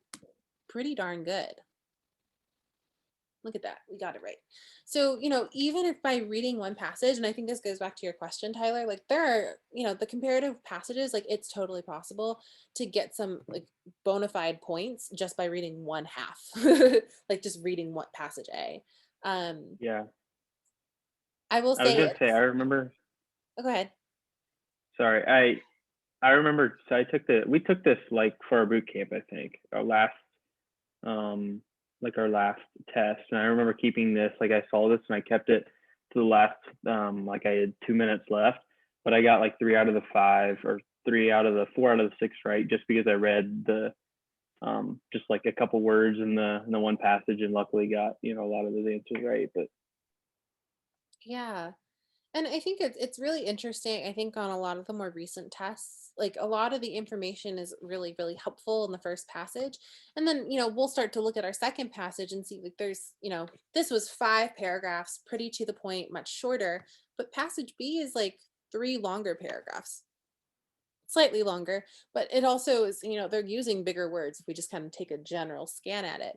pretty darn good. Look at that. We got it right. So, even if by reading one passage, and I think this goes back to your question, Tyler, like there are, the comparative passages, like it's totally possible to get some like bona fide points just by reading one half, like just reading what passage A. Yeah. I will I was say, gonna say, I remember, oh, go ahead. sorry, I remember, so we took this like for our boot camp, I think, our last test. And I remember keeping this, like I saw this and I kept it to the last, like I had 2 minutes left, but I got like 3 out of the 5 or 4 out of the 6 right, just because I read the, just like a couple words in the one passage and luckily got, a lot of those answers right. But Yeah. And I think it's really interesting. I think on a lot of the more recent tests, like a lot of the information is really, really helpful in the first passage. And then, we'll start to look at our second passage and see like there's, this was 5 paragraphs, pretty to the point, much shorter, but passage B is like 3 longer paragraphs, slightly longer, but it also is, they're using bigger words if we just kind of take a general scan at it.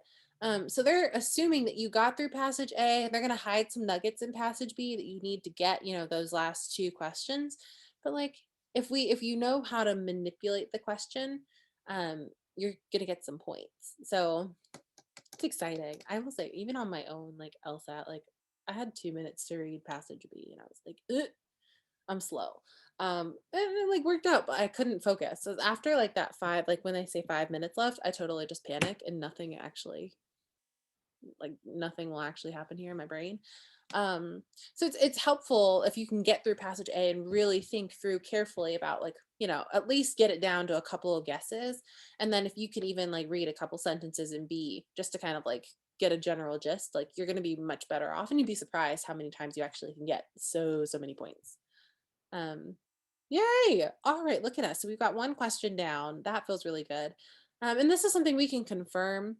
So they're assuming that you got through passage A, and they're going to hide some nuggets in passage B that you need to get, those last 2 questions. But like, if you know how to manipulate the question, you're gonna get some points. So it's exciting. I will say, even on my own, like LSAT, like I had 2 minutes to read passage B, and I was like, "Ugh, I'm slow." And it like worked out, but I couldn't focus. So after like that five, like when they say 5 minutes left, I totally just panic and nothing actually, like nothing will actually happen here in my brain. So it's helpful if you can get through passage A and really think through carefully about, like, at least get it down to a couple of guesses. And then if you can even like read a couple sentences in B just to kind of like get a general gist, like you're going to be much better off, and you'd be surprised how many times you actually can get so many points. um Yay. All right, look at us. So we've got one question down. That feels really good. And this is something we can confirm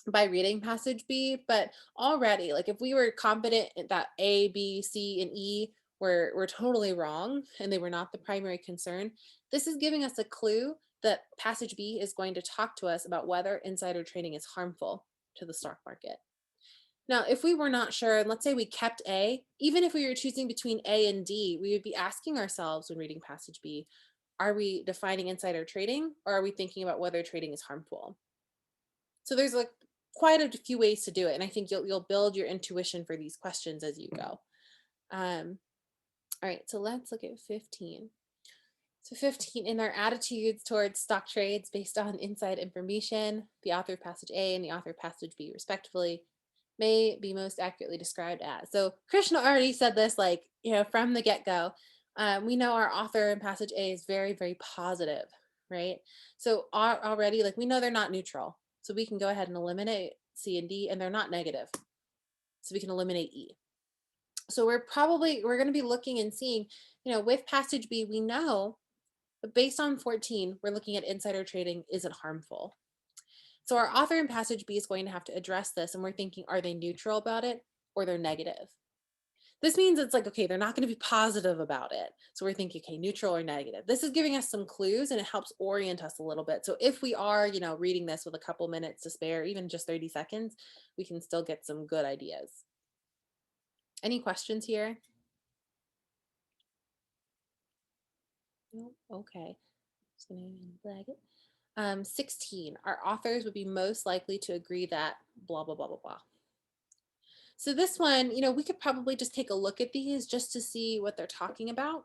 by reading passage B, but already, like if we were confident that A, B, C, and E were totally wrong and they were not the primary concern, this is giving us a clue that passage B is going to talk to us about whether insider trading is harmful to the stock market. Now, if we were not sure, and let's say we kept A, even if we were choosing between A and D, we would be asking ourselves when reading passage B, are we defining insider trading, or are we thinking about whether trading is harmful? So there's like quite a few ways to do it, and I think you'll build your intuition for these questions as you go. All right, so let's look at 15. So 15, in their attitudes towards stock trades based on inside information, the author of passage A and the author of passage B, respectively, may be most accurately described as. So Krishna already said this, like, from the get-go. We know our author in passage A is very positive, right? So already, like, we know they're not neutral. So we can go ahead and eliminate C and D, and they're not negative. So we can eliminate E. So we're going to be looking and seeing, with passage B, we know, but based on 14, we're looking at insider trading isn't harmful. So our author in passage B is going to have to address this, and we're thinking, are they neutral about it, or they're negative? This means it's like, okay, they're not going to be positive about it. So we're thinking, okay, neutral or negative. This is giving us some clues, and it helps orient us a little bit. So if we are, reading this with a couple minutes to spare, even just 30 seconds, we can still get some good ideas. Any questions here? No? Okay. Just going to flag it. 16, our authors would be most likely to agree that blah, blah, blah, blah, blah. So this one, we could probably just take a look at these just to see what they're talking about.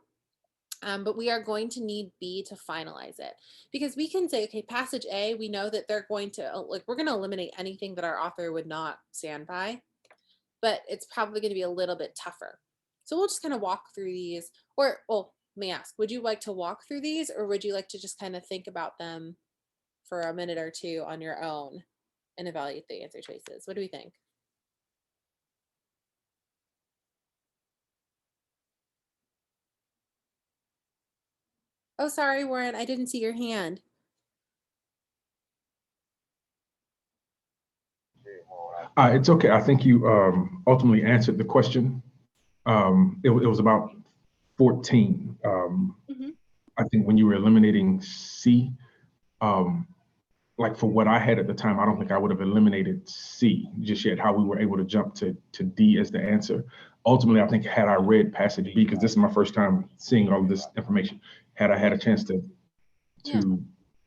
But we are going to need B to finalize it, because we can say, okay, passage A, we know that they're going to, we're going to eliminate anything that our author would not stand by, but it's probably going to be a little bit tougher. So we'll just kind of walk through these, or, well, let me ask, would you like to walk through these, or would you like to just kind of think about them for a minute or two on your own and evaluate the answer choices? What do we think? Oh, sorry, Warren, I didn't see your hand. It's okay. I think you ultimately answered the question. It was about 14. I think when you were eliminating C, like for what I had at the time, I don't think I would have eliminated C just yet, how we were able to jump to D as the answer. Ultimately, I think had I read passage B, because this is my first time seeing all of this information, had I had a chance to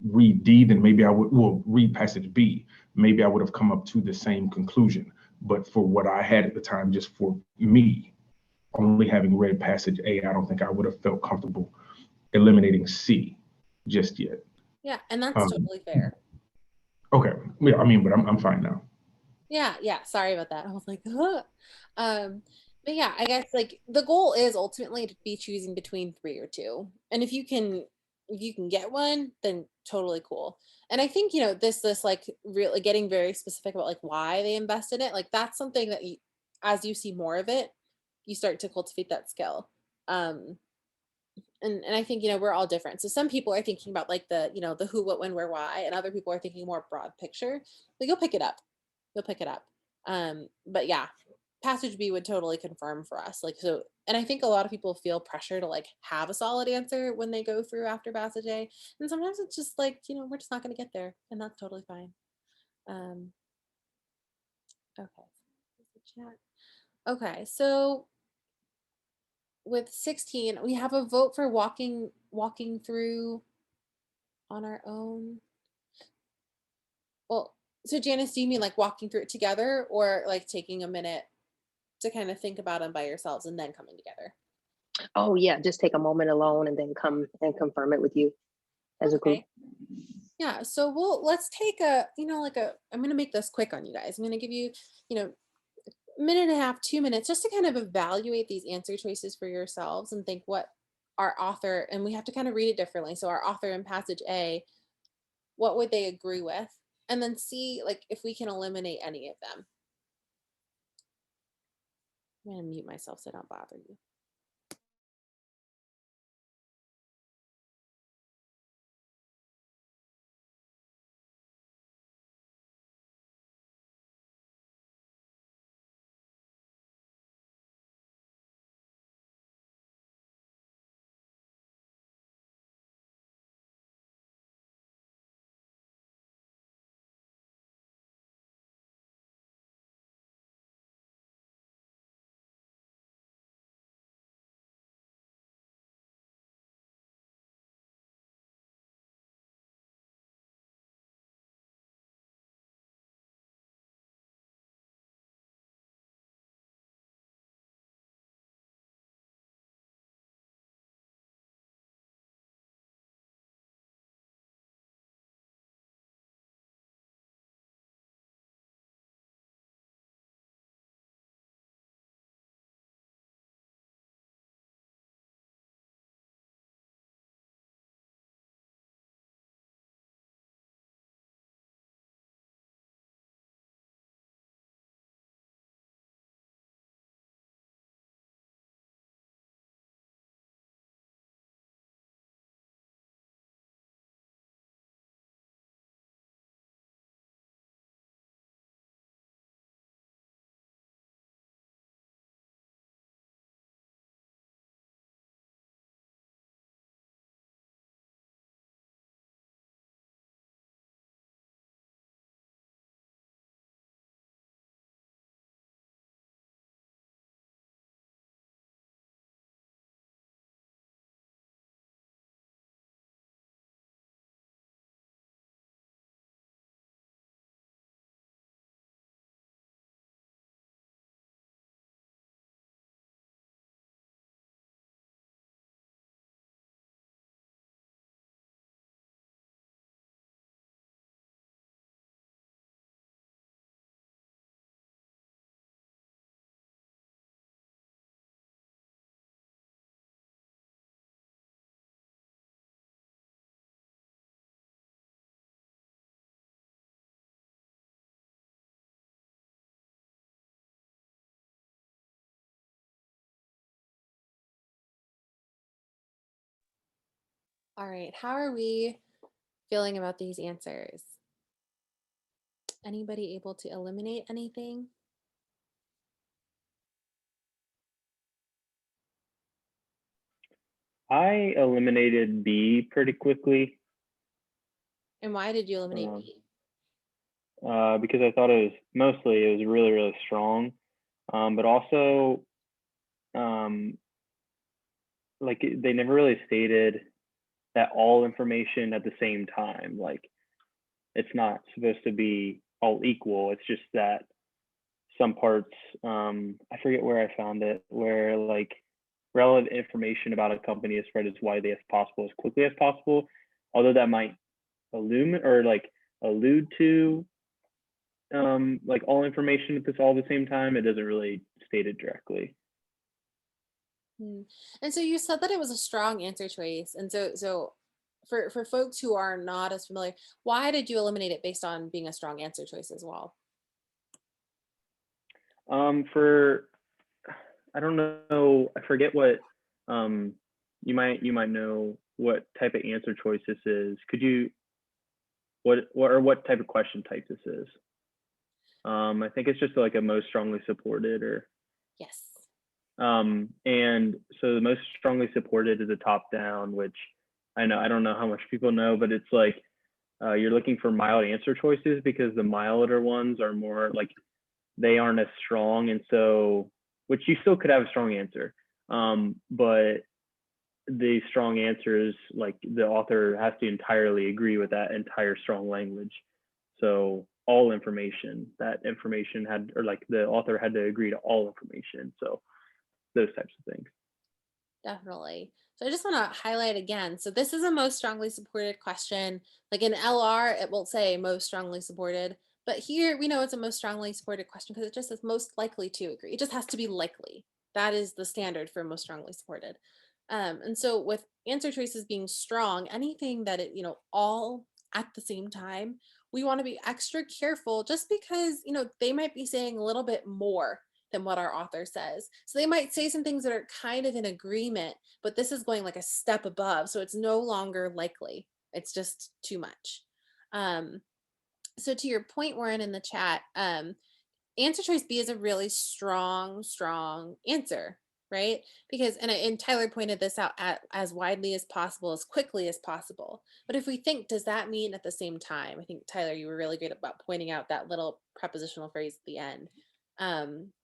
read D, then maybe I would, well, read passage B, maybe I would have come up to the same conclusion. But for what I had at the time, just for me, only having read passage A, I don't think I would have felt comfortable eliminating C just yet. Yeah, and that's totally fair. Okay, yeah, I mean, but I'm fine now. Yeah, sorry about that. I was like, huh. But yeah, I guess like the goal is ultimately to be choosing between 3 or 2. And if you can get one, then totally cool. And I think, this like really getting very specific about like why they invest in it, like that's something that as you see more of it, you start to cultivate that skill. And I think, we're all different. So some people are thinking about like the who, what, when, where, why, and other people are thinking more broad picture. But you'll pick it up. But yeah, passage B would totally confirm for us. Like, so, and I think a lot of people feel pressure to like have a solid answer when they go through after passage A. And sometimes it's just like, we're just not going to get there, and that's totally fine. Okay. Okay. So with 16, we have a vote for walking through on our own. Well, so Janice, do you mean like walking through it together or like taking a minute to kind of think about them by yourselves and then coming together? Oh yeah, just take a moment alone and then come and confirm it with you as a group. Okay. Yeah, so let's take a, I'm gonna make this quick on you guys. I'm gonna give you, a minute and a half, 2 minutes, just to kind of evaluate these answer choices for yourselves and think what our author, and we have to kind of read it differently. So our author in passage A, what would they agree with? And then see like if we can eliminate any of them. I'm gonna mute myself so I don't bother you. All right, how are we feeling about these answers? Anybody able to eliminate anything? I eliminated B pretty quickly And why did you eliminate um, B? because I thought it was really, really strong. But also, um, like they never really stated that all information at the same time. Like it's not supposed to be all equal. It's just that some parts, I forget where I found it, where like relevant information about a company is spread as widely as possible, as quickly as possible. Although that might illuminate or like allude to like all information at this all at the same time, it doesn't really state it directly. Hmm. And so you said that it was a strong answer choice. And so for folks who are not as familiar, why did you eliminate it based on being a strong answer choice as well? For I don't know, I forget what you might know what type of answer choice this is. Could you what type of question type this is? I think it's just like a most strongly supported or Yes. and so the most strongly supported is a top down, which I don't know how much people know, but it's like you're looking for mild answer choices because the milder ones are more like they aren't as strong, and so which you still could have a strong answer, But the strong answer is like the author has to entirely agree with that entire strong language. So all information, that information had, or like the author had to agree to all information. So those types of things. Definitely. So I just want to highlight again. So this is a most strongly supported question. Like in LR, it will say most strongly supported. But here we know it's a most strongly supported question because it just says most likely to agree. It just has to be likely. That is the standard for most strongly supported. And so with answer choices being strong, anything that it, all at the same time, we want to be extra careful just because, they might be saying a little bit more than what our author says. So they might say some things that are kind of in agreement, but this is going like a step above. So it's no longer likely. It's just too much. So to your point, Warren, in the chat, answer choice B is a really strong answer, right? Because, and Tyler pointed this out as widely as possible, as quickly as possible. But if we think, does that mean at the same time? I think, Tyler, you were really great about pointing out that little prepositional phrase at the end.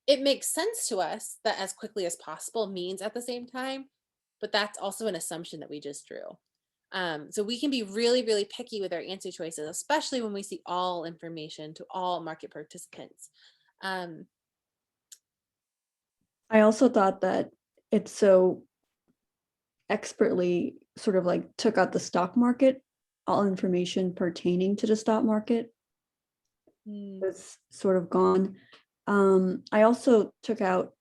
It makes sense to us that as quickly as possible means at the same time, but that's also an assumption that we just drew. So we can be really, really picky with our answer choices, especially when we see all information to all market participants. I also thought that it so expertly sort of like took out the stock market, all information pertaining to the stock market was sort of gone. I also took out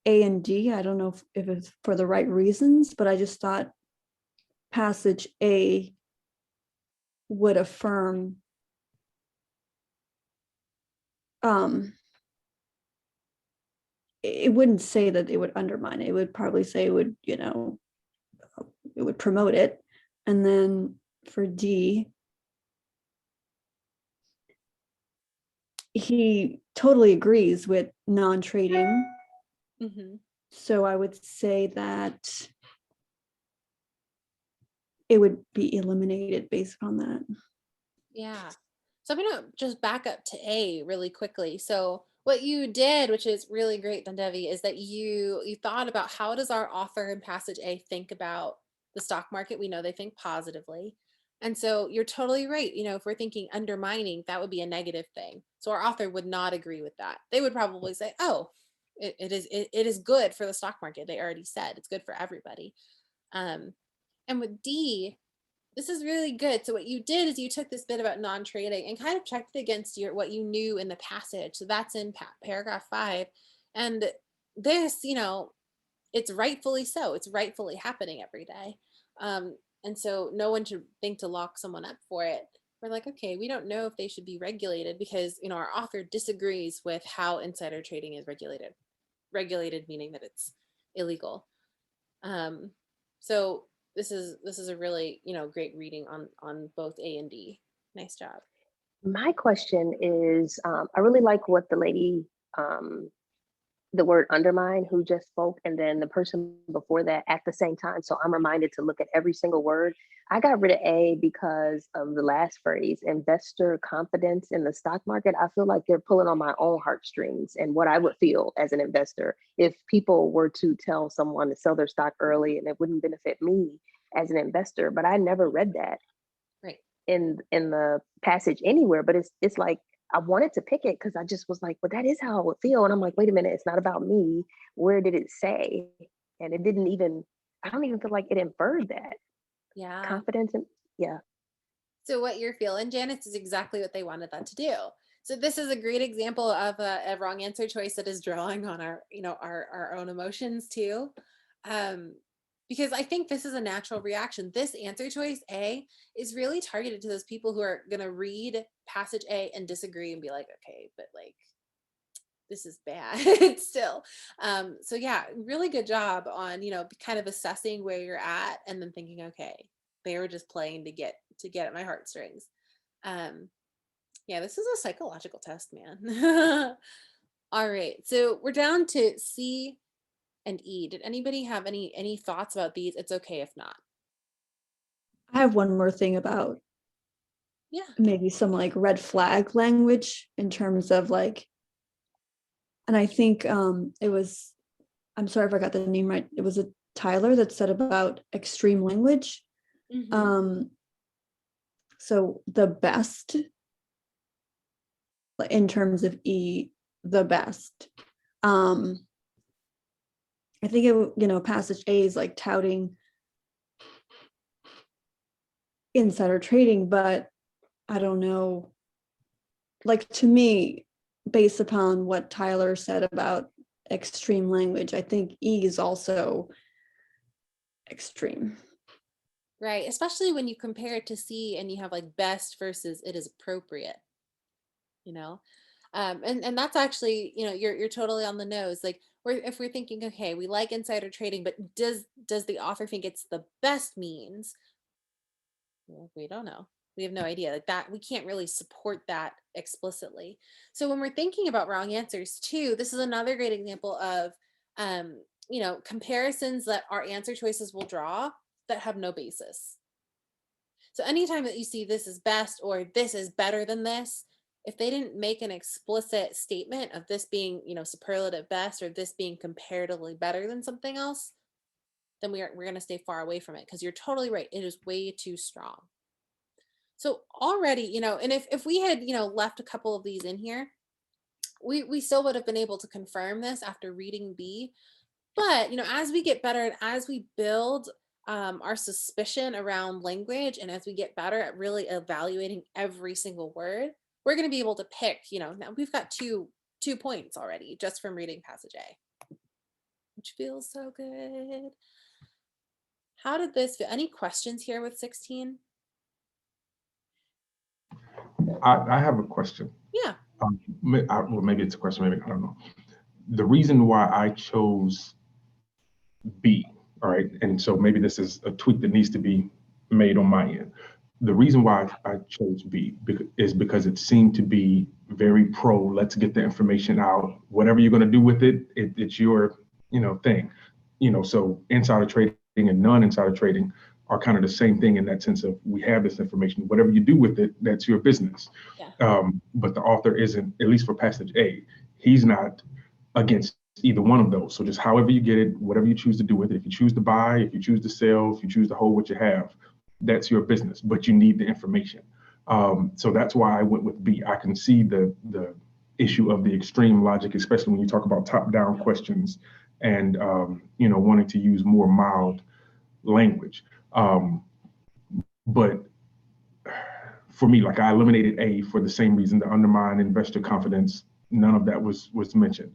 A and D. I don't know if it's for the right reasons, but I just thought passage A would affirm it wouldn't say that it would undermine it. It would probably say it would, it would promote it. And then for D, he totally agrees with non-trading. So I would say that it would be eliminated based on that. Yeah. So I'm going to just back up to A really quickly. So what you did, which is really great, Devi, is that you thought about how does our author in passage A think about the stock market? We know they think positively. And so you're totally right. If we're thinking undermining, that would be a negative thing. So our author would not agree with that. They would probably say, oh, it is good for the stock market. They already said it's good for everybody. And with D, this is really good. So what you did is you took this bit about non-trading and kind of checked it against what you knew in the passage. So that's in paragraph 5. And this, it's rightfully so. It's rightfully happening every day. And so no one should think to lock someone up for it. We're like, okay, we don't know if they should be regulated because, our author disagrees with how insider trading is regulated. Regulated meaning that it's illegal. So this is a really, great reading on both A and D. Nice job. My question is, I really like what the lady, the word undermine, who just spoke, and then the person before that at the same time. So I'm reminded to look at every single word. I got rid of A because of the last phrase, investor confidence in the stock market. I feel like they're pulling on my own heartstrings and what I would feel as an investor if people were to tell someone to sell their stock early and it wouldn't benefit me as an investor. But I never read that right in the passage anywhere. But it's like, I wanted to pick it because I just was like, but that is how I would feel. And I'm like, wait a minute, it's not about me. Where did it say? And it didn't even, I don't even feel like it inferred that. Yeah. Confidence in, yeah. So what you're feeling, Janice, is exactly what they wanted that to do. So this is a great example of a wrong answer choice that is drawing on our, our own emotions too. Because I think this is a natural reaction. This answer choice A is really targeted to those people who are going to read passage A and disagree and be like, okay, but like, this is bad still. So yeah, really good job on, kind of assessing where you're at and then thinking, okay, they were just playing to get at my heartstrings. Yeah, this is a psychological test, man. All right, so we're down to C and E. Did anybody have any thoughts about these? It's okay if not. I have one more thing about maybe some like red flag language in terms of like, and I think it was I'm sorry if I got the name right. It was a Tyler that said about extreme language. Mhm. So the best in terms of E, the best. I think passage A is like touting insider trading, but I don't know. Like, to me, based upon what Tyler said about extreme language, I think E is also extreme. Right, especially when you compare it to C and you have like best versus it is appropriate, you know? And that's actually, you're totally on the nose. Like if we're thinking, okay, we like insider trading, but does the author think it's the best means? Well, we don't know. We have no idea. Like that, we can't really support that explicitly. So when we're thinking about wrong answers too, this is another great example of comparisons that our answer choices will draw that have no basis. So anytime that you see this is best or this is better than this, if they didn't make an explicit statement of this being, superlative best or this being comparatively better than something else, then we're going to stay far away from it because you're totally right. It is way too strong. So already, and if we had, left a couple of these in here, we still would have been able to confirm this after reading B. But, as we get better and as we build our suspicion around language and as we get better at really evaluating every single word, we're going to be able to pick, now we've got two points already just from reading passage A, which feels so good. How did this feel? Any questions here with 16? I have a question. Yeah. Well, maybe it's a question, maybe I don't know. The reason why I chose B, all right, and so maybe this is a tweak that needs to be made on my end. The reason why I chose B is because it seemed to be very pro. Let's get the information out. Whatever you're going to do with it, it's your, thing. So insider trading and non-insider trading are kind of the same thing in that sense of we have this information. Whatever you do with it, that's your business. Yeah. But the author isn't, at least for passage A, he's not against either one of those. So just however you get it, whatever you choose to do with it, if you choose to buy, if you choose to sell, if you choose to hold what you have, that's your business, but you need the information. So that's why I went with B. I can see the issue of the extreme logic, especially when you talk about top-down questions and wanting to use more mild language. But for me, like I eliminated A for the same reason, to undermine investor confidence. None of that was mentioned.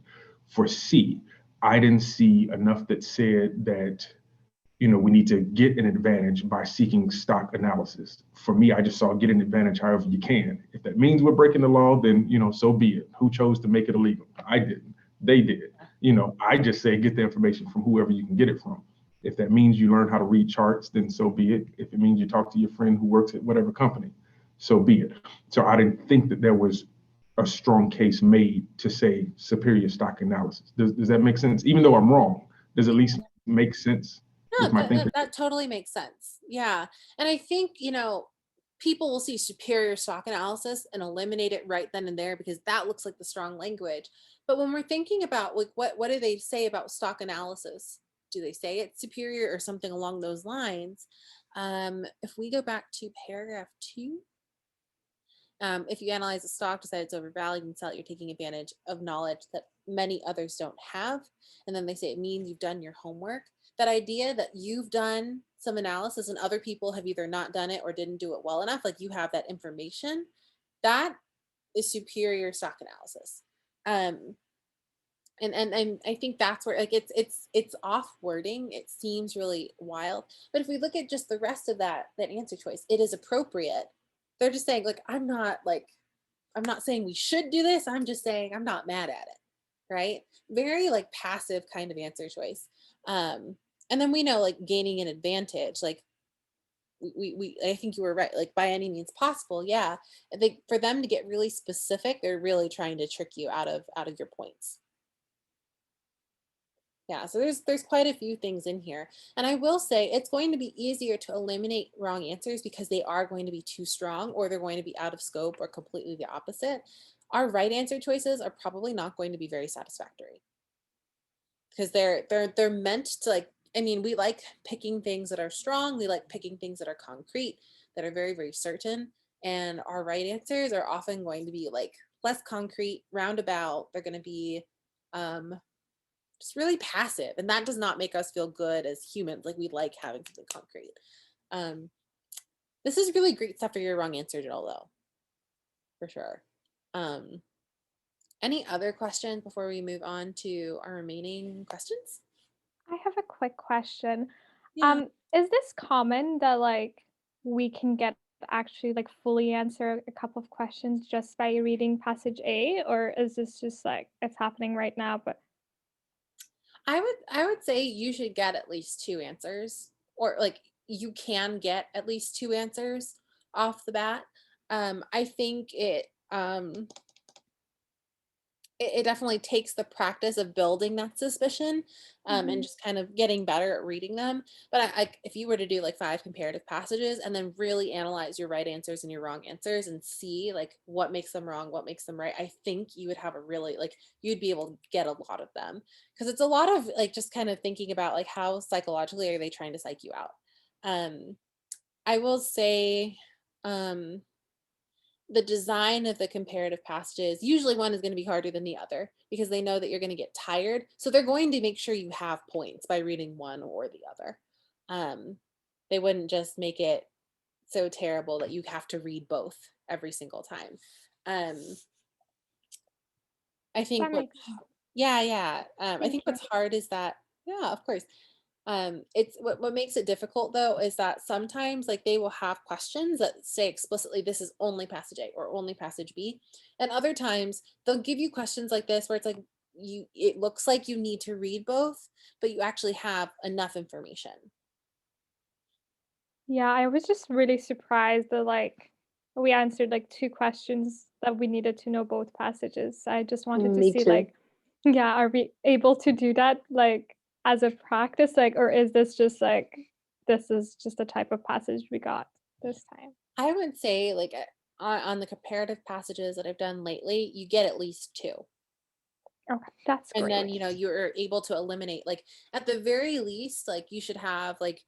For C, I didn't see enough that said that we need to get an advantage by seeking stock analysis. For me, I just saw get an advantage however you can. If that means we're breaking the law, then so be it. Who chose to make it illegal? I didn't. They did. I just say get the information from whoever you can get it from. If that means you learn how to read charts, then so be it. If it means you talk to your friend who works at whatever company, so be it. So I didn't think that there was a strong case made to say superior stock analysis. Does that make sense? Even though I'm wrong, does it at least make sense? No, With my thinking? that totally makes sense. Yeah. And I think, people will see superior stock analysis and eliminate it right then and there because that looks like the strong language. But when we're thinking about like what do they say about stock analysis? Do they say it's superior or something along those lines? If we go back to paragraph 2, if you analyze a stock, decide it's overvalued and sell it, you're taking advantage of knowledge that many others don't have. And then they say it means you've done your homework. That idea that you've done some analysis and other people have either not done it or didn't do it well enough, like you have that information, that is superior stock analysis. And I think that's where like it's off wording. It seems really wild. But if we look at just the rest of that answer choice, it is appropriate. They're just saying like I'm not saying we should do this. I'm just saying I'm not mad at it. Right? Very like passive kind of answer choice. And then we know like gaining an advantage, like we I think you were right, like by any means possible. Yeah. I think for them to get really specific, they're really trying to trick you out of your points. Yeah, so there's quite a few things in here. And I will say it's going to be easier to eliminate wrong answers because they are going to be too strong or they're going to be out of scope or completely the opposite. Our right answer choices are probably not going to be very satisfactory. because they're meant to, like, I mean, we like picking things that are strong, we like picking things that are concrete, that are very, very certain, and our right answers are often going to be like less concrete, roundabout. They're going to be um just really passive, and that does not make us feel good as humans. Like, we like having something concrete. um this is really great stuff for your wrong answer drill, though, for sure. um any other questions before we move on to our remaining questions? I have a quick question. Yeah. Is this common that like we can get actually like fully answer a couple of questions just by reading passage A, or is this just like it's happening right now? But I would say you should get at least two answers, or like you can get at least two answers off the bat. I think it definitely takes the practice of building that suspicion, and just kind of getting better at reading them. But if you were to do like 5 comparative passages and then really analyze your right answers and your wrong answers and see like what makes them wrong, what makes them right, I think you would have a really, like, you'd be able to get a lot of them, because it's a lot of like just kind of thinking about like how psychologically are they trying to psych you out. um I will say, um the design of the comparative passages, usually one is going to be harder than the other because they know that you're going to get tired. So they're going to make sure you have points by reading one or the other. Um, they wouldn't just make it so terrible that you have to read both every single time. Um, I think that what, makes sense. yeah, yeah. I Thank think you. what's hard is that, yeah, of course. It's what makes it difficult though is that sometimes like they will have questions that say explicitly this is only passage A or only passage B, and other times they'll give you questions like this where it's like it looks like you need to read both, but you actually have enough information. Yeah, I was just really surprised that like we answered like two questions that we needed to know both passages. I just wanted to Me see too. like, yeah, are we able to do that like as a practice? Like, or is this just like this is just the type of passage we got this time? I would say like on the comparative passages that I've done lately, you get at least two. Okay, that's And great. then you're able to eliminate, like, at the very least, like you should have like,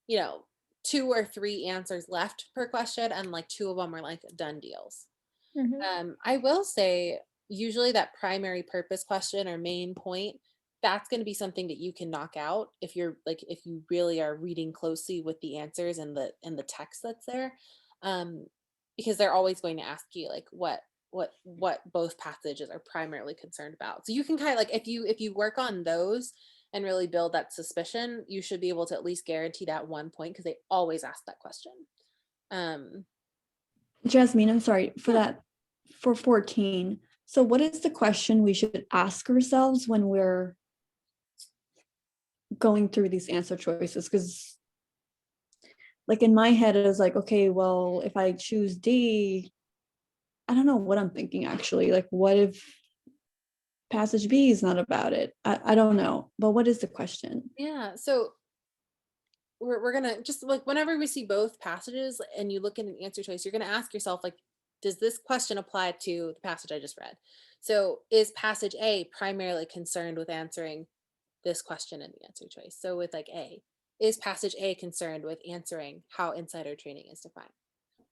you know 2 or 3 answers left per question, and like two of them are like done deals. Hmm. I will say usually that primary purpose question or main point, that's going to be something that you can knock out if you're like, if you really are reading closely with the answers and the text that's there. um because they're always going to ask you like what both passages are primarily concerned about, so you can kind of like, if you work on those and really build that suspicion, you should be able to at least guarantee that 1 point, because they always ask that question. um Jasmine, I'm sorry for yeah. that. For 14. So what is the question we should ask ourselves when we're going through these answer choices? Because like in my head, it was like, okay, well, if I choose D, I don't know what I'm thinking actually. Like, what if passage B is not about it? I don't know. But what is the question? Yeah, so we're gonna just like, whenever we see both passages and you look at an answer choice, you're gonna ask yourself like, does this question apply to the passage I just read? So is passage A primarily concerned with answering this question in the answer choice? So with like A, is passage A concerned with answering how insider trading is defined?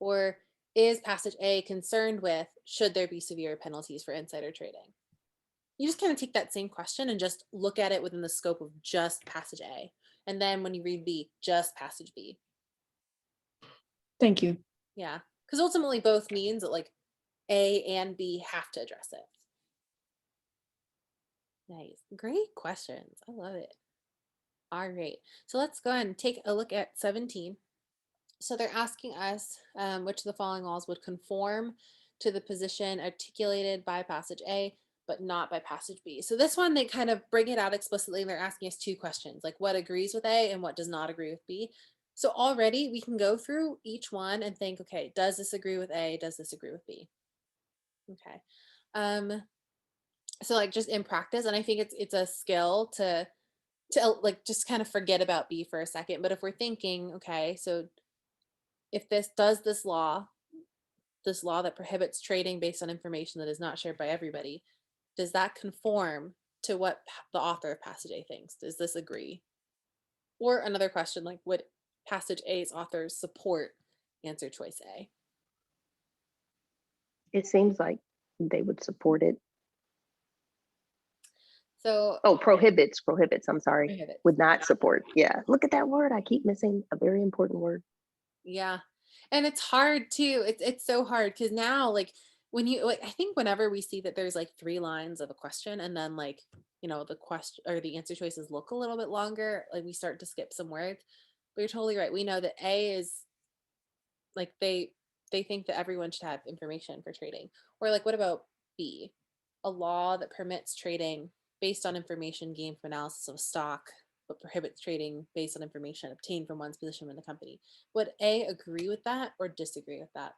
Or is passage A concerned with should there be severe penalties for insider trading? You just kind of take that same question and just look at it within the scope of just passage A. And then when you read B, just passage B. Thank you. Yeah. Because ultimately both means that like A and B have to address it. Nice. Great questions. I love it. All right. So let's go ahead and take a look at 17. So they're asking us which of the following laws would conform to the position articulated by passage A, but not by passage B. So this one, they kind of bring it out explicitly, and they're asking us two questions, like what agrees with A and what does not agree with B. So already we can go through each one and think, okay, does this agree with A? Does this agree with B? Okay. So like just in practice, and I think it's a skill to like just kind of forget about B for a second. But if we're thinking, okay, so if this law that prohibits trading based on information that is not shared by everybody, does that conform to what the author of Passage A thinks. Does this agree? Or another question, like, would Passage A's authors support answer choice A? It seems like they would support it. So Oh, prohibits, I'm sorry. prohibit. Would not support. Yeah, look at that word. I keep missing a very important word. Yeah. And it's hard too. It's so hard because now, like, when you like, I think whenever we see that there's like 3 lines of a question and then, like, the question or the answer choices look a little bit longer, like we start to skip some words. But you're totally right. We know that A is like they think that everyone should have information for trading. Or like, what about B? A law that permits trading based on information gained from analysis of a stock, but prohibits trading based on information obtained from one's position in the company. Would A agree with that or disagree with that?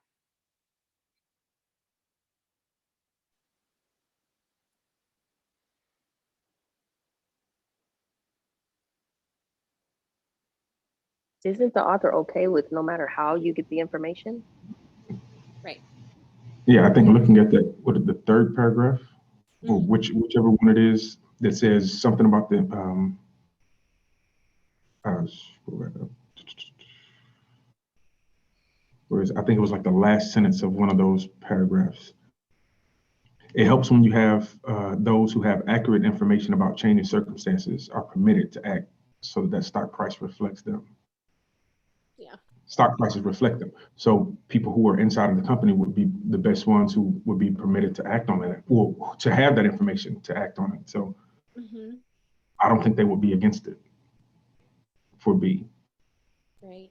Isn't the author okay with no matter how you get the information? Right. Yeah, I think looking at the third paragraph, or Mhm. whichever one it is that says something about the whereas I think it was like the last sentence of one of those paragraphs. It helps when you have those who have accurate information about changing circumstances are permitted to act so that stock price reflects them. Yeah. Stock prices reflect them. So people who are inside of the company would be the best ones who would be permitted to act on that, or to have that information to act on it. So Hmm. I don't think they would be against it for B. Right.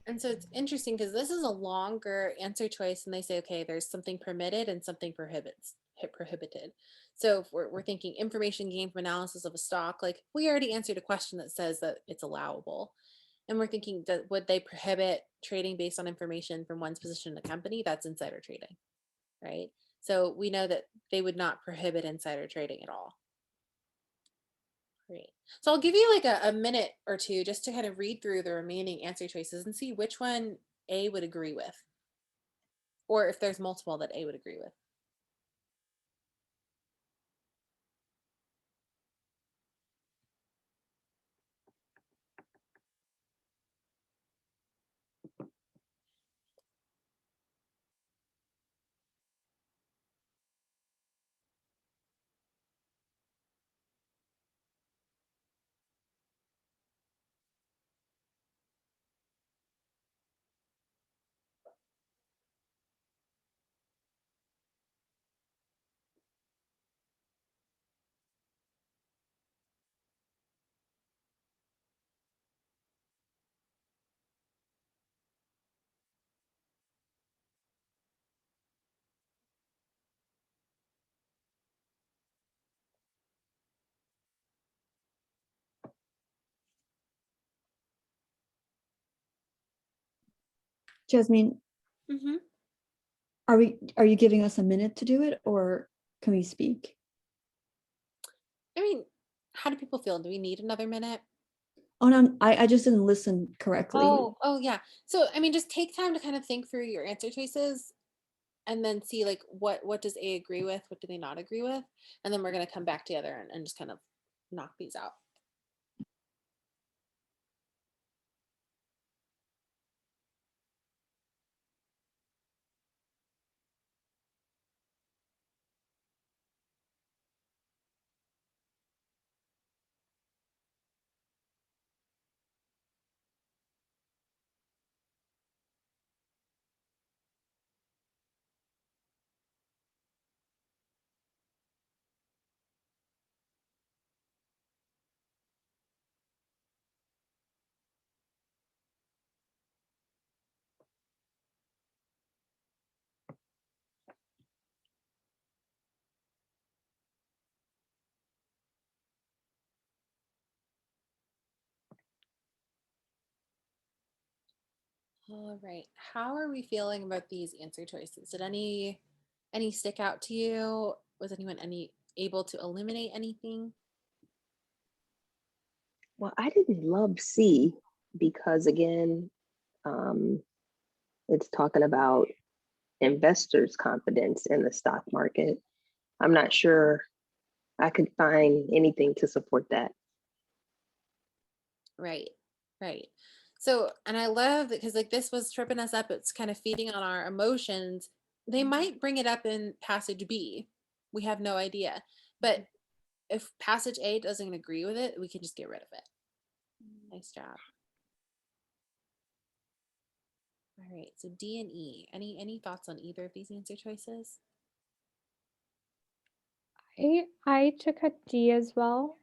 And so it's interesting because this is a longer answer choice, and they say, okay, there's something permitted and something prohibited. So if we're thinking information gained from analysis of a stock, like we already answered a question that says that it's allowable. And we're thinking that would they prohibit trading based on information from one's position in the company? That's insider trading, right? So we know that they would not prohibit insider trading at all. Great. So I'll give you like a minute or two just to kind of read through the remaining answer choices and see which one A would agree with, or if there's multiple that A would agree with. Jasmine, Mm-hmm. are you giving us a minute to do it, or can we speak? I mean, how do people feel? Do we need another minute? Oh no, I just didn't listen correctly. Oh yeah. So I mean, just take time to kind of think through your answer choices and then see like what does A agree with, what do they not agree with, and then we're gonna come back together and just kind of knock these out. All right. How are we feeling about these answer choices? Did any stick out to you? Was anyone any able to eliminate anything? Well, I didn't love C because again, um, it's talking about investors' confidence in the stock market. I'm not sure I could find anything to support that. Right, right. So, and I love that because like this was tripping us up. It's kind of feeding on our emotions. They might bring it up in passage B. We have no idea. But if passage A doesn't agree with it, we can just get rid of it. Nice job. All right, so D and E. Any thoughts on either of these answer choices? I took a D as well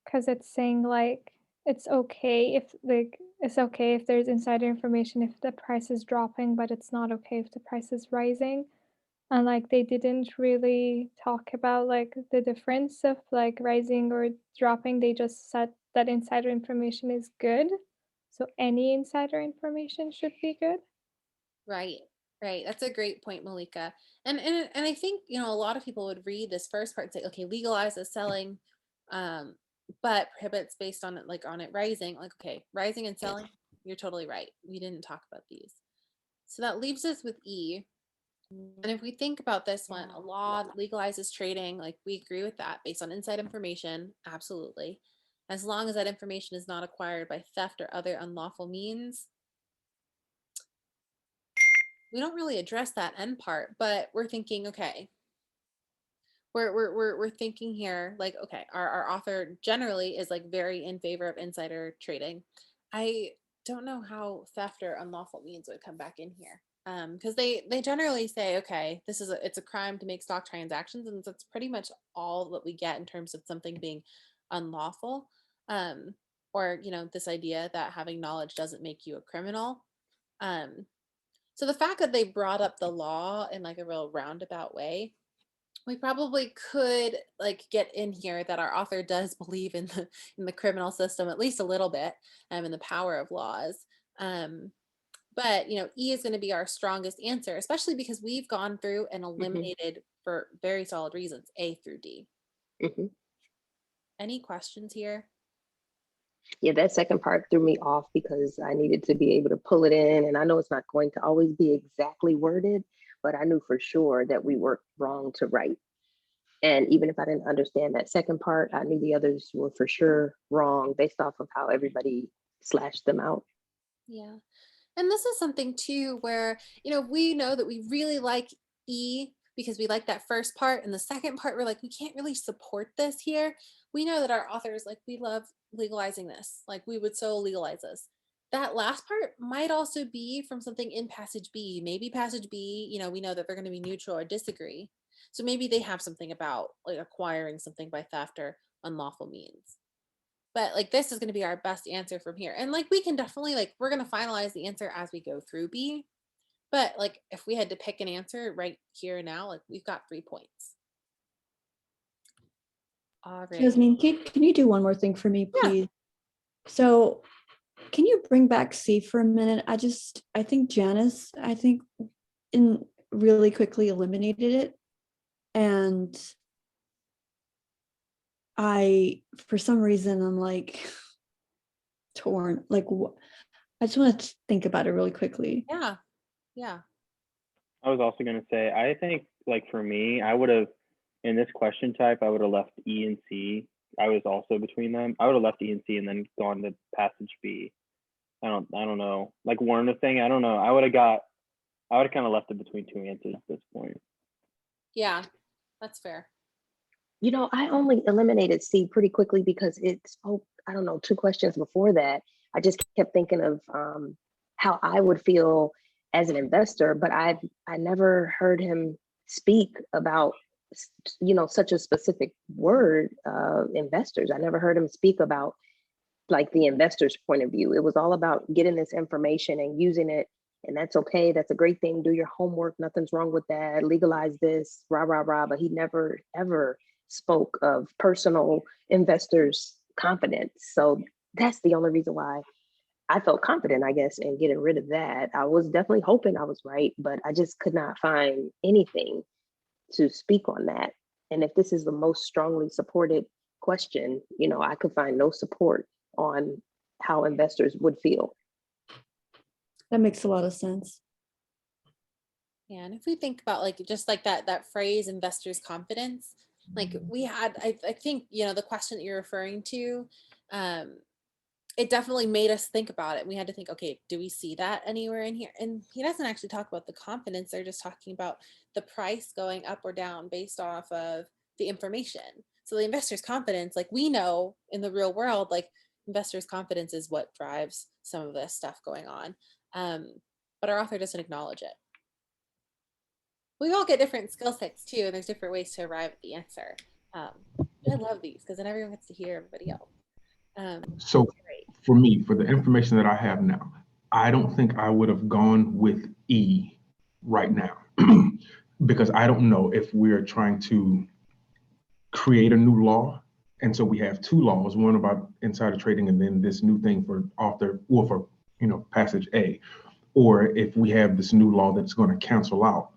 because it's saying like it's okay if there's insider information if the price is dropping, but it's not okay if the price is rising. And like they didn't really talk about like the difference of like rising or dropping. They just said that insider information is good. So any insider information should be good. Right, right. That's a great point, Malika. And I think, you know, a lot of people would read this first part and say, okay, legalizes selling, um, but prohibits based on it, like on it rising. Like, okay, rising and selling, you're totally right. We didn't talk about these. So that leaves us with E. And if we think about this one, a law that legalizes trading, like we agree with that based on inside information, absolutely. As long as that information is not acquired by theft or other unlawful means, we don't really address that end part, but we're thinking, okay, we're thinking here, like, okay, our author generally is like very in favor of insider trading. I don't know how theft or unlawful means would come back in here. Because they generally say, okay, it's a crime to make stock transactions, and that's pretty much all that we get in terms of something being unlawful. Um, or you know, this idea that having knowledge doesn't make you a criminal. Um, so the fact that they brought up the law in like a real roundabout way, we probably could like get in here that our author does believe in the criminal system at least a little bit, and the power of laws. Um, but you know, E is going to be our strongest answer, especially because we've gone through and eliminated for very solid reasons A through D. Mm-hmm. Any questions here? Yeah, that second part threw me off because I needed to be able to pull it in. And I know it's not going to always be exactly worded, but I knew for sure that we were wrong to right. And even if I didn't understand that second part, I knew the others were for sure wrong based off of how everybody slashed them out. Yeah. And this is something too where, you know, we know that we really like E because we like that first part. And the second part, we're like, we can't really support this here. We know that our authors, like, we love legalizing this. Like, we would so legalize this. That last part might also be from something in passage B. Maybe passage B, you know, we know that they're going to be neutral or disagree. So maybe they have something about like acquiring something by theft or unlawful means. But like this is going to be our best answer from here. And like we can definitely like we're going to finalize the answer as we go through B. But like if we had to pick an answer right here and now, like we've got 3 points. All right. Jasmine, can you do one more thing for me, Yeah. please? So can you bring back C for a minute? I think Janice, in really quickly eliminated it. And for some reason, I'm like torn. Like, I just want to think about it really quickly. Yeah. Yeah. I was also going to say, I think like for me, I would have, in this question type, I would have left E and C. I was also between them. I would have left E and C and then gone to passage B. I don't know. Like Warner thing, I don't know. I would have kind of left it between two answers at this point. Yeah. That's fair. You know, I only eliminated C pretty quickly because I don't know, 2 questions before that, I just kept thinking of how I would feel as an investor, but I never heard him speak about, you know, such a specific word, investors. I never heard him speak about like the investor's point of view. It was all about getting this information and using it. And that's okay. That's a great thing. Do your homework. Nothing's wrong with that. Legalize this, rah, rah, rah. But he never, ever spoke of personal investors' confidence. So that's the only reason why I felt confident, I guess, in getting rid of that. I was definitely hoping I was right, but I just could not find anything to speak on that. And if this is the most strongly supported question, you know, I could find no support on how investors would feel. That makes a lot of sense. Yeah. And if we think about like just like that phrase investors' confidence, like we had, I think, you know, the question that you're referring to, it definitely made us think about it. We had to think, okay, do we see that anywhere in here? And he doesn't actually talk about the confidence. They're just talking about the price going up or down based off of the information. So the investor's confidence, like we know in the real world, like investors' confidence is what drives some of this stuff going on. But our author doesn't acknowledge it. We all get different skill sets too, and there's different ways to arrive at the answer. I love these because then everyone gets to hear everybody else. So for me, for the information that I have now, I don't think I would have gone with E right now because I don't know if we're trying to create a new law. And so we have two laws, one about insider trading and then this new thing for author or for, passage A, or if we have this new law that's going to cancel out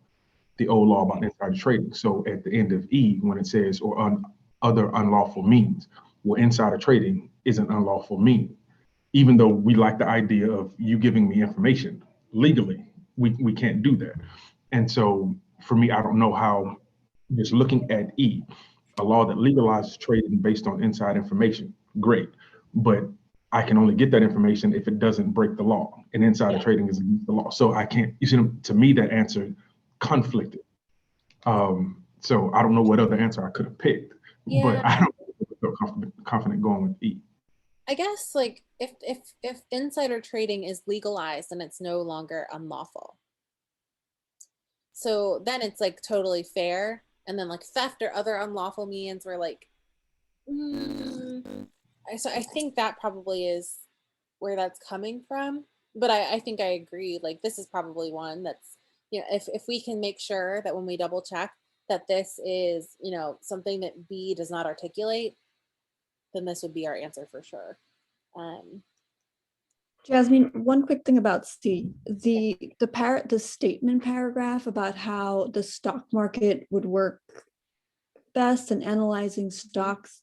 the old law about insider trading. So at the end of E, when it says or other unlawful means, well, insider trading is an unlawful mean. Even though we like the idea of you giving me information legally, we can't do that. And so for me, I don't know how, just looking at E, a law that legalizes trading based on inside information, great. But I can only get that information if it doesn't break the law. And insider trading is against the law. So I can't, you see, to me, that answer conflicted. So I don't know what other answer I could have picked, but I don't feel confident going with E. I guess like if insider trading is legalized and it's no longer unlawful. So then it's like totally fair. And then like theft or other unlawful means were like, so I think that probably is where that's coming from. But I think I agree. Like this is probably one that's, if we can make sure that when we double check that this is, something that B does not articulate, then this would be our answer for sure. Jasmine, one quick thing about C, the statement paragraph about how the stock market would work best in analyzing stocks.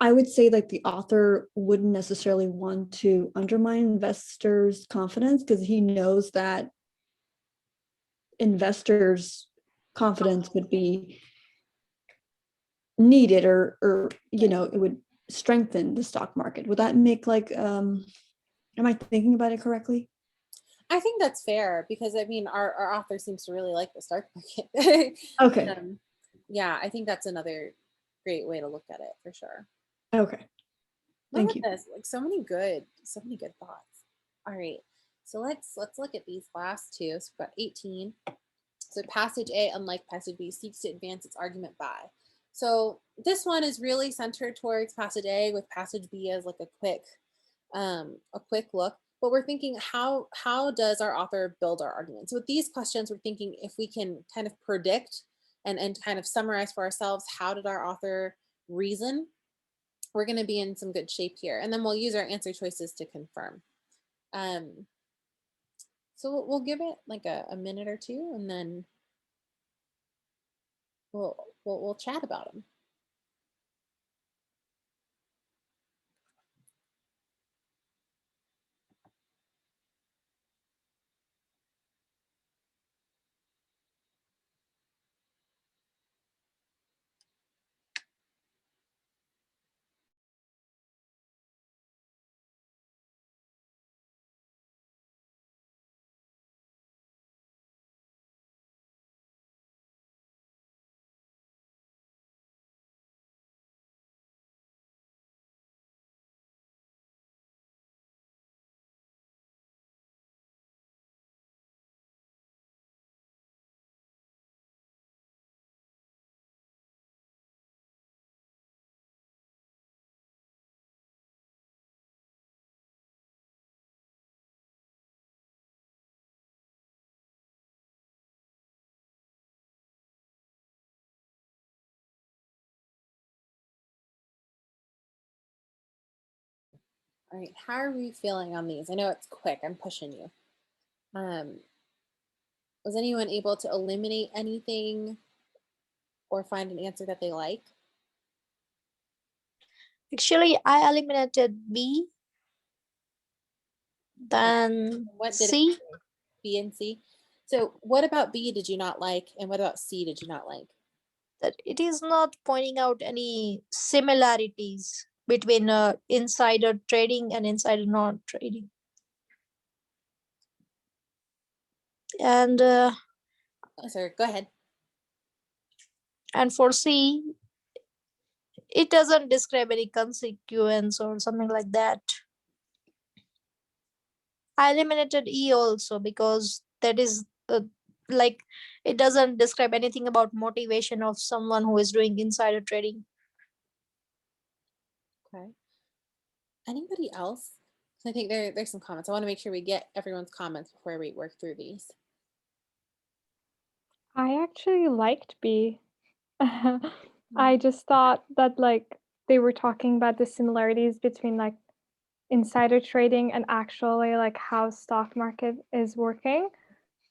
I would say like the author wouldn't necessarily want to undermine investors' confidence because he knows that investors' confidence would be needed or it would strengthen the stock market. Would that make am I thinking about it correctly? I think that's fair because I mean our author seems to really like the stock market. Okay. Yeah, I think that's another great way to look at it for sure. Okay. Thank you. This, like so many good thoughts. All right. So let's look at these last two. So we've got 18. So passage A, unlike passage B, seeks to advance its argument by. So this one is really centered towards passage A, with passage B as like a quick look. But we're thinking how does our author build our arguments? So with these questions, we're thinking if we can kind of predict and kind of summarize for ourselves, how did our author reason? We're going to be in some good shape here. And then we'll use our answer choices to confirm. So we'll give it like a minute or two, and then we'll chat about them. All right, how are we feeling on these? I know it's quick, I'm pushing you. Was anyone able to eliminate anything or find an answer that they like? Actually, I eliminated B. Then What did C. B and C? So what about B did you not like? And what about C did you not like? That it is not pointing out any similarities between insider trading and insider non-trading. And Oh, sorry, go ahead. and for C, it doesn't describe any consequence or something like that. I eliminated E also because that is like it doesn't describe anything about motivation of someone who is doing insider trading. Okay. Anybody else? So I think there's some comments. I want to make sure we get everyone's comments before we work through these. I actually liked B. I just thought that like they were talking about the similarities between like insider trading and actually like how stock market is working.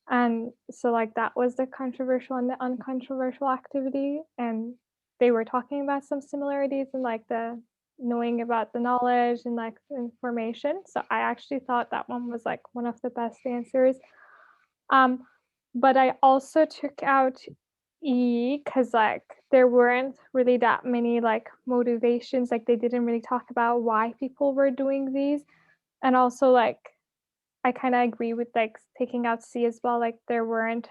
And so like that was the controversial and the uncontroversial activity. And they were talking about some similarities and like the knowing about the knowledge and like the information. So I actually thought that one was like one of the best answers. Um, but I also took out E because like there weren't really that many like motivations. Like they didn't really talk about why people were doing these. And also like I kind of agree with like taking out C as well. Like there weren't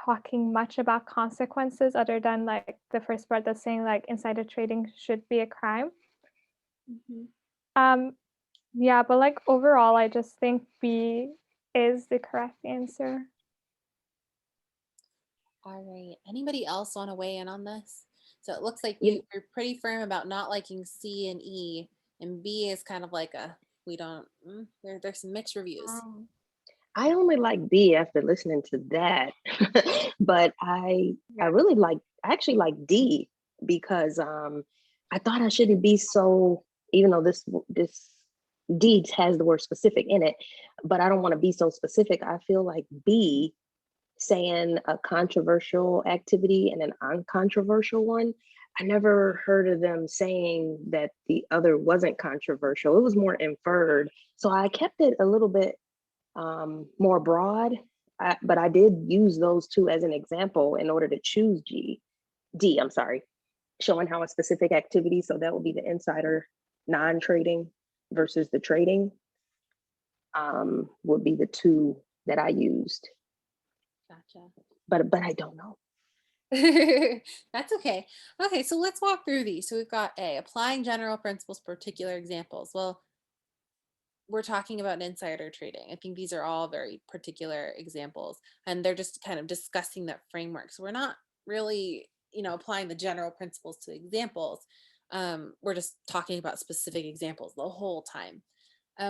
talking much about consequences other than like the first part that's saying like insider trading should be a crime. Mhm. Yeah, but like overall, I just think B is the correct answer. All right. Anybody else want to weigh in on this? So it looks like You, we're pretty firm about not liking C and E, and B is kind of like a we don't. There's some mixed reviews. I only like B after listening to that, but I Yeah. really like I actually like D because I thought I shouldn't be so, even though this D has the word specific in it, but I don't want to be so specific. I feel like B saying a controversial activity and an uncontroversial one. I never heard of them saying that the other wasn't controversial. It was more inferred. So I kept it a little bit more broad, but I did use those two as an example in order to choose D, I'm sorry, showing how a specific activity, so that would be the insider non-trading versus the trading, would be the two that I used. Gotcha. But I don't know. That's okay. Okay, so let's walk through these. So we've got A, applying general principles, particular examples. Well, we're talking about insider trading. I think these are all very particular examples, and they're just kind of discussing that framework. So we're not really, applying the general principles to examples. We're just talking about specific examples the whole time.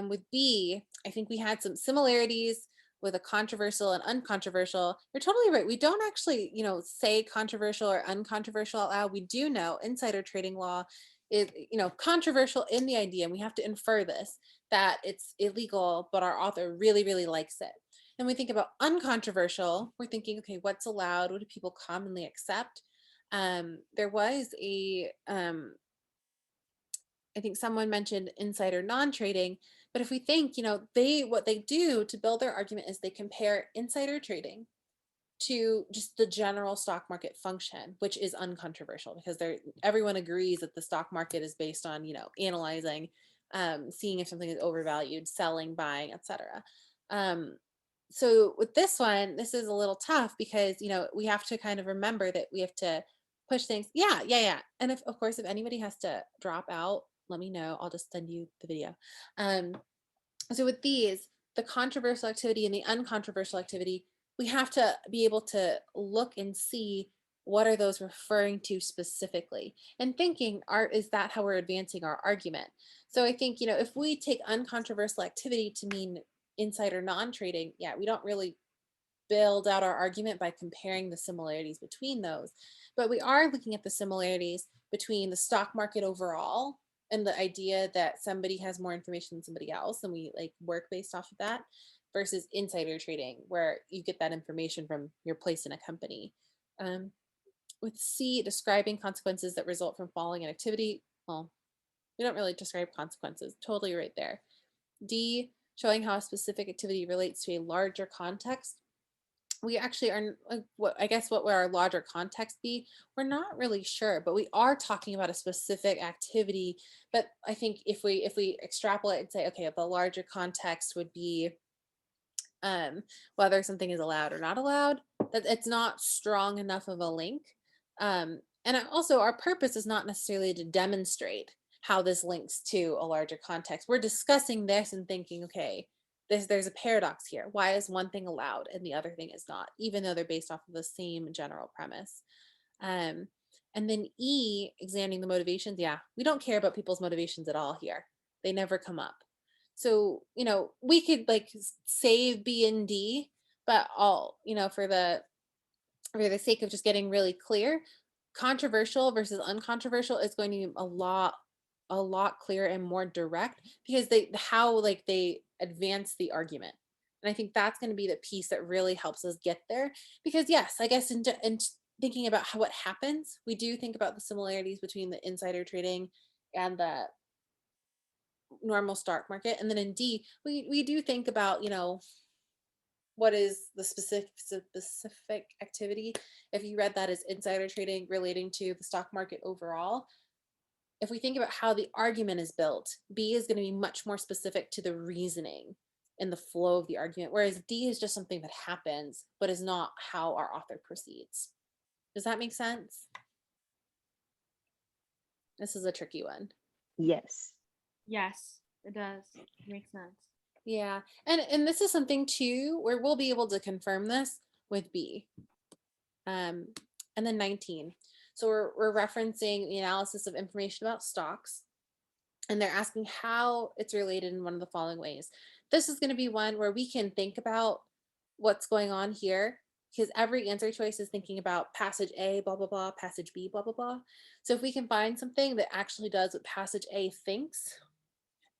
With B, I think we had some similarities with a controversial and uncontroversial. You're totally right. We don't actually, say controversial or uncontroversial out loud. We do know insider trading law is, controversial in the idea, and we have to infer this, that it's illegal, but our author really, really likes it. And we think about uncontroversial, we're thinking, okay, what's allowed? What do people commonly accept? There was I think someone mentioned insider non-trading, but if we think, what they do to build their argument is they compare insider trading to just the general stock market function, which is uncontroversial because everyone agrees that the stock market is based on, analyzing, seeing if something is overvalued, selling, buying, etc. So with this one, this is a little tough because, we have to kind of remember that we have to push things. Yeah, yeah, yeah. And if, of course, if anybody has to drop out, let me know. I'll just send you the video. So with these, the controversial activity and the uncontroversial activity, we have to be able to look and see what are those referring to specifically and thinking, is that how we're advancing our argument? So I think, if we take uncontroversial activity to mean insider non-trading, yeah, we don't really build out our argument by comparing the similarities between those. But we are looking at the similarities between the stock market overall and the idea that somebody has more information than somebody else, and we like work based off of that, versus insider trading, where you get that information from your place in a company. With C, describing consequences that result from following an activity. Well, we don't really describe consequences. Totally right there. D, showing how a specific activity relates to a larger context. we actually are like, what I guess what would our larger context be? We're not really sure, but we are talking about a specific activity. But I think if we extrapolate and say, okay, the larger context would be whether something is allowed or not allowed, that it's not strong enough of a link. Also, our purpose is not necessarily to demonstrate how this links to a larger context. We're discussing this and thinking, okay, there's a paradox here. Why is one thing allowed and the other thing is not, even though they're based off of the same general premise? Um, and then E, examining the motivations. Yeah, we don't care about people's motivations at all here. They never come up. So, we could like save B and D, but for the sake of just getting really clear, controversial versus uncontroversial is going to be a lot clearer and more direct, because they advance the argument. And I think that's going to be the piece that really helps us get there. Because yes, I guess in thinking about what happens, we do think about the similarities between the insider trading and the normal stock market. And then in D, we do think about, what is the specific activity. If you read that as insider trading relating to the stock market overall, if we think about how the argument is built, B is going to be much more specific to the reasoning and the flow of the argument, whereas D is just something that happens, but is not how our author proceeds. Does that make sense? This is a tricky one. Yes. Yes, it does. Makes sense. Yeah, and this is something too where we'll be able to confirm this with B. And then 19. So we're referencing the analysis of information about stocks, and they're asking how it's related in one of the following ways. This is going to be one where we can think about what's going on here, because every answer choice is thinking about passage A, blah, blah, blah, passage B, blah, blah, blah. So if we can find something that actually does what passage A thinks,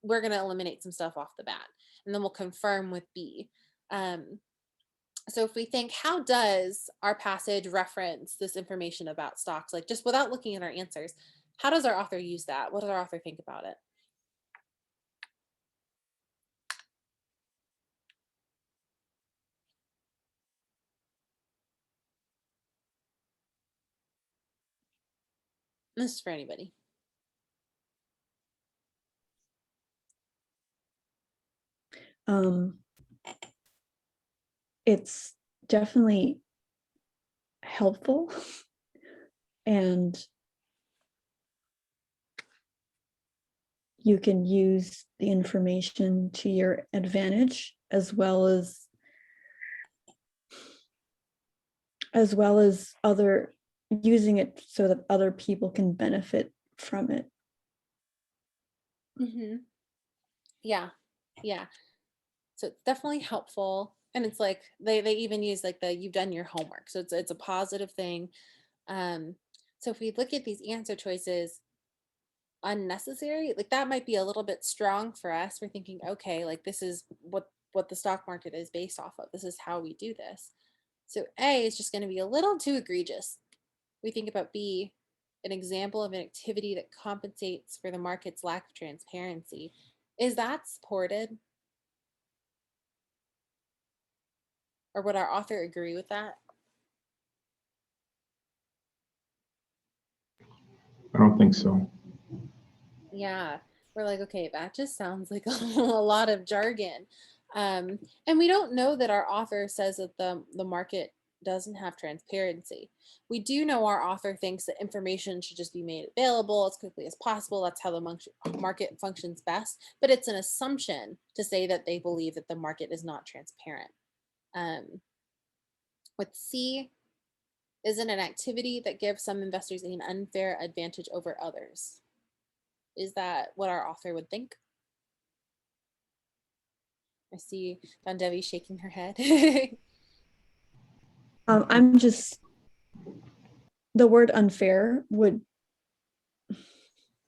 we're going to eliminate some stuff off the bat, and then we'll confirm with B. So if we think, how does our passage reference this information about stocks, like just without looking at our answers, how does our author use that? What does our author think about it? This is for anybody. It's definitely helpful, and you can use the information to your advantage, as well as other using it so that other people can benefit from it. Mm-hmm. Yeah. So it's definitely helpful, and it's like they even use like you've done your homework, so it's a positive thing. So if we look at these answer choices, unnecessary, like that might be a little bit strong for us. We're thinking, okay, like this is what the stock market is based off of. This is how we do this. So A is just going to be a little too egregious. We think about B, an example of an activity that compensates for the market's lack of transparency. Is that supported? Or would our author agree with that? I don't think so. Yeah, we're like, okay, that just sounds like a lot of jargon. And we don't know that our author says that the market doesn't have transparency. We do know our author thinks that information should just be made available as quickly as possible. That's how the market functions best. But it's an assumption to say that they believe that the market is not transparent. With C, isn't an activity that gives some investors an unfair advantage over others. Is that what our author would think? I see Don Devi shaking her head. I'm just, the word unfair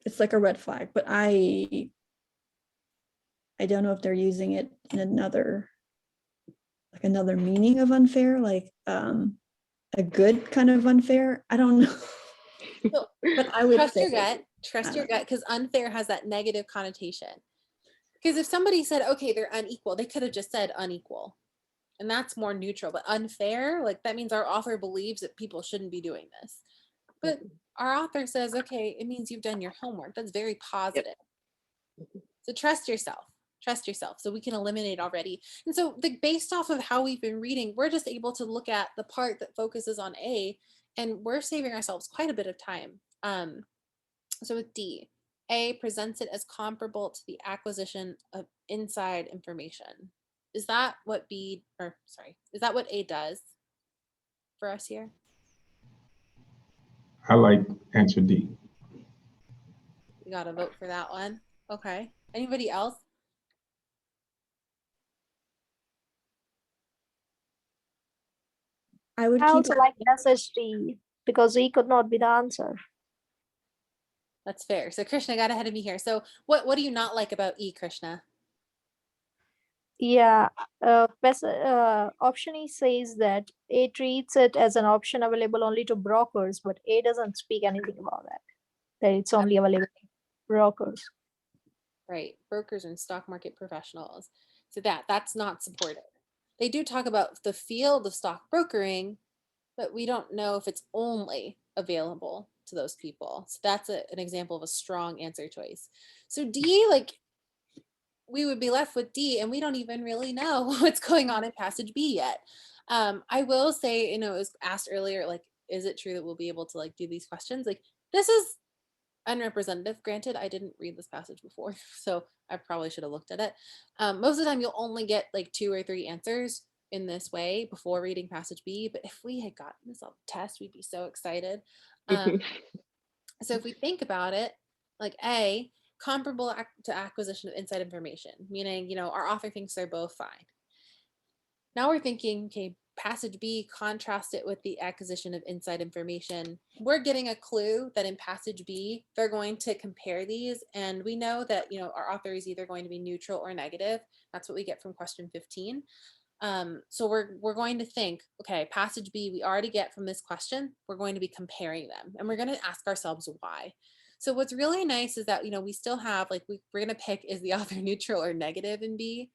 it's like a red flag, but I don't know if they're using it in another meaning of unfair, like a good kind of unfair. I don't know. So, But I would trust say your gut. Trust your gut, because unfair has that negative connotation. Because if somebody said, okay, they're unequal, they could have just said unequal. and that's more neutral. But unfair, like that means our author believes that people shouldn't be doing this. But our author says, okay, it means you've done your homework. That's very positive. So trust yourself. Trust yourself. So we can eliminate already. And so based off of how we've been reading, we're just able to look at the part that focuses on A, and we're saving ourselves quite a bit of time. So with D, A presents it as comparable to the acquisition of inside information. Is that what B, or sorry, is that what A does for us here? I like answer D. We got to vote for that one. Okay. Anybody else? I would I keep also like SSD because E could not be the answer. That's fair. So Krishna got ahead of me here. So what do you not like about E, Krishna? Yeah, option E says that A treats it as an option available only to brokers, but A doesn't speak anything about that it's only available to brokers. Right. Brokers and stock market professionals. So that's not supported. They do talk about the field of stock brokering, but we don't know if it's only available to those people. So that's an example of a strong answer choice. So D, like we would be left with D, and we don't even really know what's going on in passage B yet. I will say, you know, it was asked earlier, like, is it true that we'll be able to like do these questions? Like, this is unrepresentative. Granted, I didn't read this passage before, so I probably should have looked at it. Most of the time, you'll only get like 2 or 3 answers in this way before reading passage B. But if we had gotten this on the test, we'd be so excited. So if we think about it, like A, comparable to acquisition of inside information, meaning, you know, our author thinks they're both fine. Now we're thinking, okay, passage B, contrast it with the acquisition of inside information. We're getting a clue that in passage B, they're going to compare these. And we know that, you know, our author is either going to be neutral or negative. That's what we get from question 15. So we're going to think, okay, passage B, we already get from this question, we're going to be comparing them, and we're going to ask ourselves why. So what's really nice is that, you know, we still have like, we're going to pick, is the author neutral or negative in B?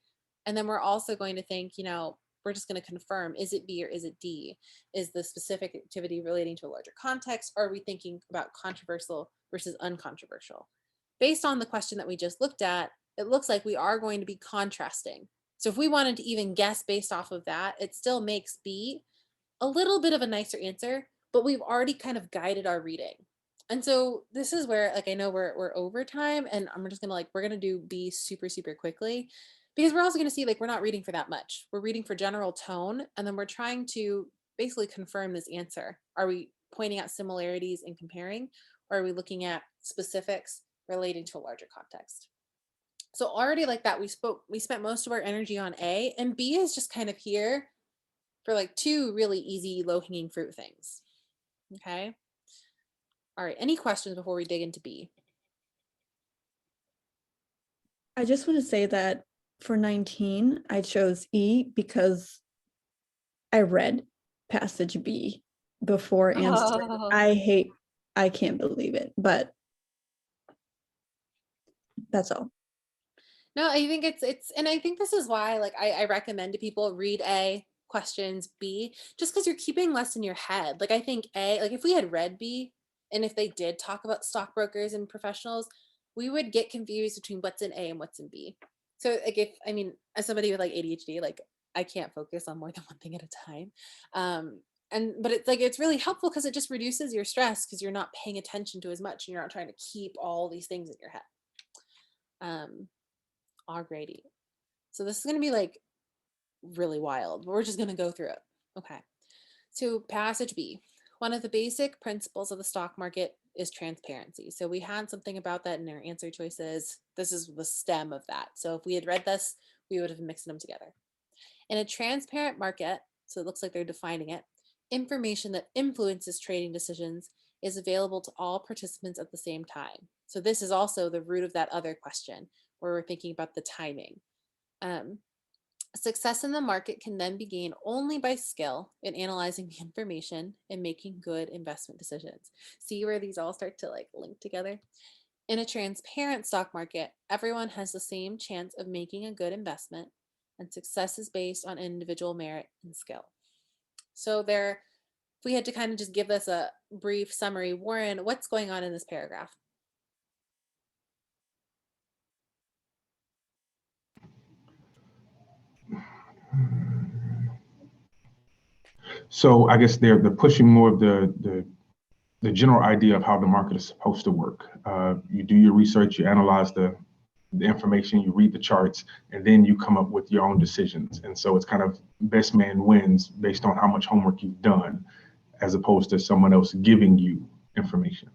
And then we're also going to think, you know, we're just going to confirm, is it B or is it D? Is the specific activity relating to a larger context? Or are we thinking about controversial versus uncontroversial? Based on the question that we just looked at, it looks like we are going to be contrasting. So if we wanted to even guess based off of that, it still makes B a little bit of a nicer answer, but we've already kind of guided our reading. And so this is where, like, I know we're over time, and I'm just gonna we're gonna do B super, super quickly, because we're also gonna see like we're not reading for that much. We're reading for general tone, and then we're trying to basically confirm this answer. Are we pointing out similarities and comparing, or are we looking at specifics relating to a larger context? So already like that, we spent most of our energy on A, and B is just kind of here for like 2 really easy low-hanging fruit things. Okay. All right. Any questions before we dig into B? I just want to say that for 19, I chose E because I read passage B before answering. Oh. I can't believe it, but that's all. No, I think it's, and I think this is why like I recommend to people read A, questions B, just because you're keeping less in your head. Like I think A, like if we had read B, and if they did talk about stockbrokers and professionals, we would get confused between what's in A and what's in B. So like if, I mean, as somebody with like ADHD, like I can't focus on more than one thing at a time. But it's like it's really helpful because it just reduces your stress because you're not paying attention to as much and you're not trying to keep all these things in your head. Alrighty. So this is going to be like really wild, but we're just going to go through it. Okay. So passage B, one of the basic principles of the stock market is transparency. So we had something about that in our answer choices. This is the stem of that. So if we had read this, we would have mixed them together. In a transparent market, so it looks like they're defining it, information that influences trading decisions is available to all participants at the same time. So this is also the root of that other question where we're thinking about the timing. Success in the market can then be gained only by skill in analyzing the information and making good investment decisions. See where these all start to like link together? In a transparent stock market, everyone has the same chance of making a good investment, and success is based on individual merit and skill. So there, if we had to kind of just give this a brief summary, Warren, what's going on in this paragraph? So I guess they're pushing more of the general idea of how the market is supposed to work. You do your research, you analyze the information, you read the charts, and then you come up with your own decisions. And so it's kind of best man wins based on how much homework you've done, as opposed to someone else giving you information.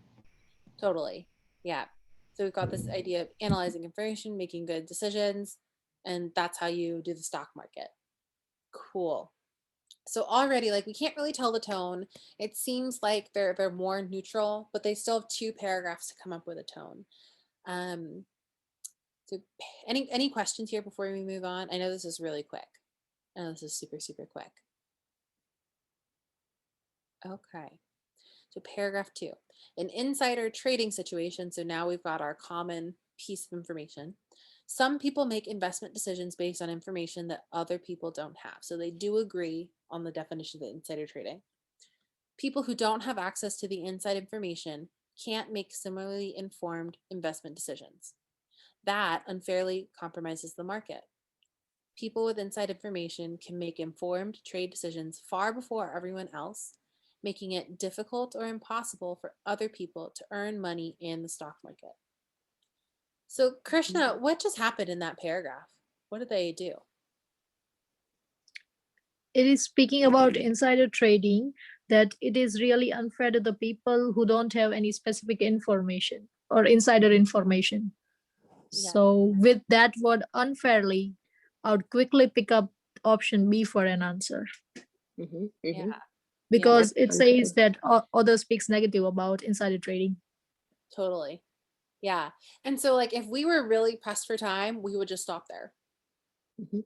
Totally. Yeah. So we've got this idea of analyzing information, making good decisions, and that's how you do the stock market. Cool. So already, like, we can't really tell the tone. It seems like they're more neutral, but they still have 2 paragraphs to come up with a tone. So any questions here before we move on? I know this is really quick. I know this is super, super quick. Okay. So paragraph 2, an insider trading situation. So now we've got our common piece of information. Some people make investment decisions based on information that other people don't have. So they do agree on the definition of insider trading. People who don't have access to the inside information can't make similarly informed investment decisions. That unfairly compromises the market. People with inside information can make informed trade decisions far before everyone else, making it difficult or impossible for other people to earn money in the stock market. So, Krishna, what just happened in that paragraph? What did they do? It is speaking about insider trading, that it is really unfair to the people who don't have any specific information or insider information. Yeah. So with that word unfairly, I would quickly pick up option B for an answer, Yeah, because it Unfair. says that others speaks negative about insider trading. totally. Yeah. And so, like, if we were really pressed for time, we would just stop there, Mhm.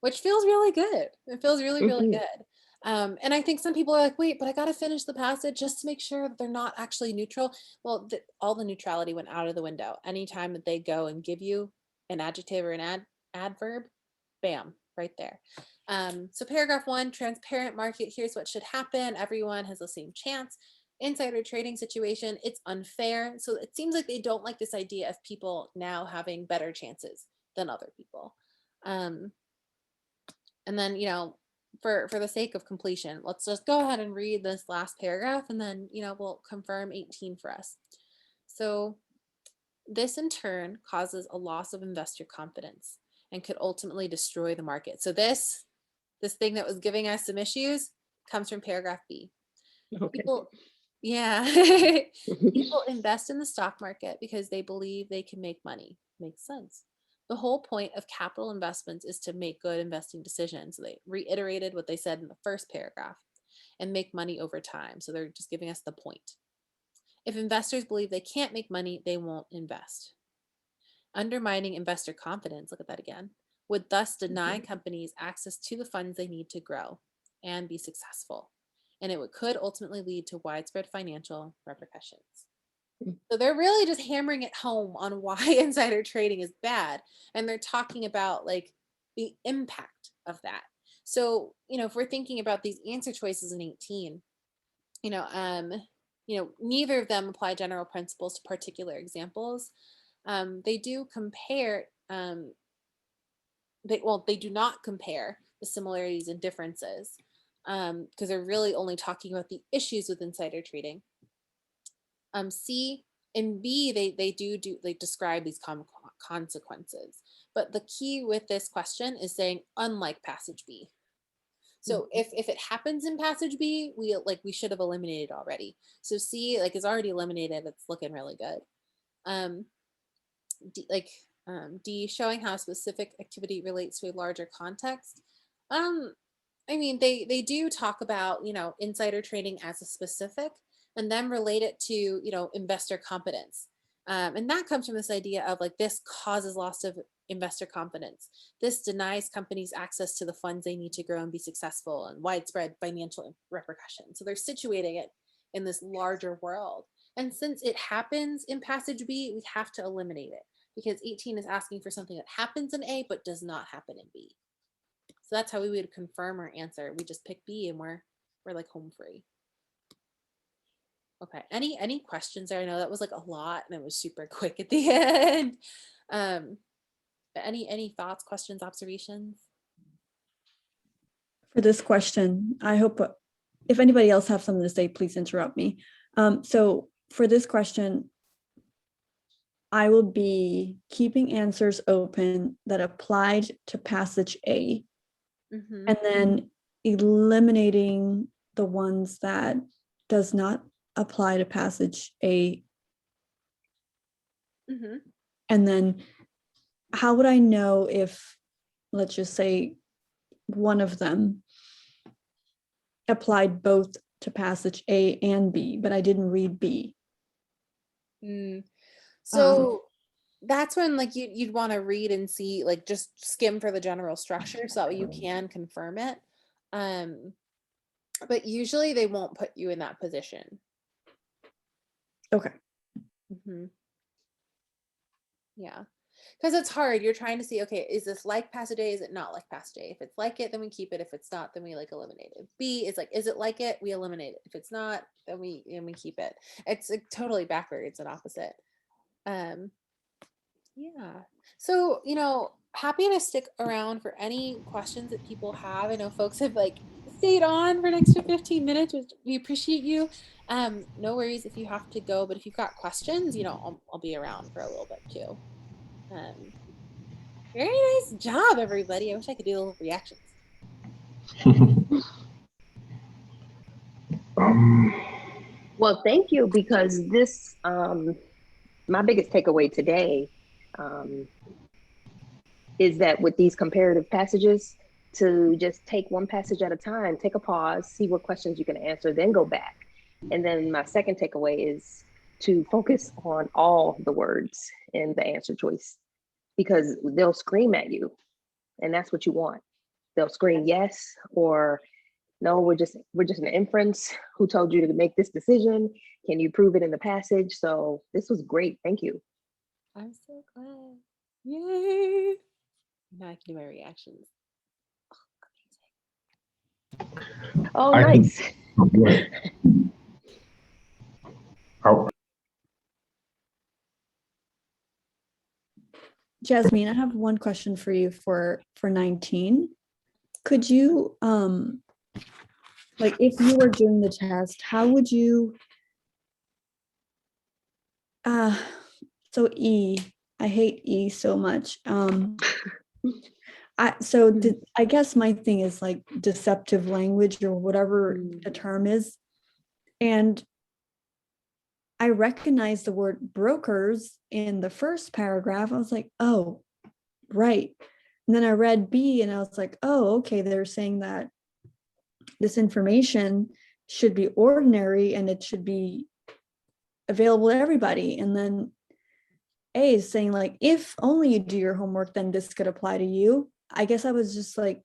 which feels really good. It feels really, really Mhm. good. And I think some people are like, wait, but I got to finish the passage just to make sure that they're not actually neutral. Well, all the neutrality went out of the window. Anytime that they go and give you an adjective or an adverb, bam, right there. So paragraph 1, transparent market. Here's what should happen. Everyone has the same chance. Insider trading situation, it's unfair. So it seems like they don't like this idea of people now having better chances than other people. And then, for the sake of completion, let's just go ahead and read this last paragraph, and then, we'll confirm 18 for us. So this in turn causes a loss of investor confidence and could ultimately destroy the market. So this thing that was giving us some issues comes from paragraph B. Okay. People, yeah, people invest in the stock market because they believe they can make money. Makes sense. The whole point of capital investments is to make good investing decisions. So they reiterated what they said in the first paragraph and make money over time. So they're just giving us the point. If investors believe they can't make money, they won't invest. Undermining investor confidence, look at that again, would thus deny companies access to the funds they need to grow and be successful. And it could ultimately lead to widespread financial repercussions. So they're really just hammering it home on why insider trading is bad. And they're talking about, like, the impact of that. So, if we're thinking about these answer choices in 18, neither of them apply general principles to particular examples. They do compare, they do not compare the similarities and differences, because they're really only talking about the issues with insider trading. C and B, they describe these consequences. But the key with this question is saying unlike passage B. So if it happens in passage B, we should have eliminated already. So C, is already eliminated. It's looking really good. D, showing how specific activity relates to a larger context. They do talk about, insider trading as a specific, and then relate it to, investor confidence. And that comes from this idea of, like, this causes loss of investor confidence. This denies companies access to the funds they need to grow and be successful, and widespread financial repercussions. So they're situating it in this larger world. And since it happens in passage B, we have to eliminate it, because 18 is asking for something that happens in A but does not happen in B. So that's how we would confirm our answer. We just pick B and we're like home free. Okay. Any questions there? I know that was like a lot and it was super quick at the end. But any thoughts, questions, observations? For this question, I hope if anybody else have something to say, please interrupt me. So for this question, I will be keeping answers open that applied to passage A, and then eliminating the ones that does not apply to passage A. And then how would I know if, let's just say, one of them applied both to passage A and B, but I didn't read B? So that's when like you'd want to read and see, like just skim for the general structure so that you can confirm it. But usually they won't put you in that position. Okay. Yeah. Because it's hard. You're trying to see, okay, is this like passage A? Is it not like passage A? If it's like it, then we keep it. If it's not, then we like eliminate it. B is like, is it like it? We eliminate it. If it's not, then we keep it. It's like totally backwards and opposite. Yeah. So, happy to stick around for any questions that people have. I know folks have like stayed on for an extra 15 minutes, which we appreciate you. No worries if you have to go, but if you've got questions, I'll be around for a little bit too. Very nice job, everybody. I wish I could do little reactions. Well, thank you, because this, my biggest takeaway today is that with these comparative passages, to just take one passage at a time, take a pause, see what questions you can answer, then go back. And then my second takeaway is to focus on all the words in the answer choice, because they'll scream at you, and that's what you want. They'll scream yes, or no, we're just an inference. Who told you to make this decision? Can you prove it in the passage? So this was great. Thank you. I'm so glad. Yay. Now I can do my reactions. Oh, nice. Jasmine, I have one question for you for 19. Could you, like if you were doing the test, how would you, so E, I hate E so much. I guess my thing is like deceptive language or whatever the term is. And I recognized the word brokers in the first paragraph. I was like, oh, right. And then I read B and I was like, oh, okay, they're saying that this information should be ordinary and it should be available to everybody. And then A is saying like, if only you do your homework, then this could apply to you. I guess I was just like,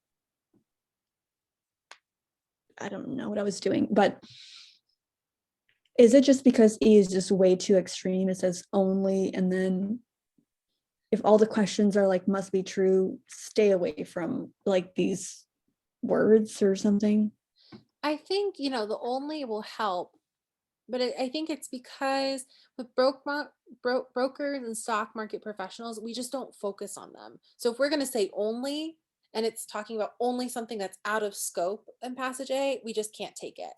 I don't know what I was doing, but is it just because E is just way too extreme? It says only, and then if all the questions are like must be true, stay away from like these words or something. I think, the only will help, but I think it's because with brokers and stock market professionals, we just don't focus on them. So if we're going to say only, and it's talking about only something that's out of scope in passage A, we just can't take it.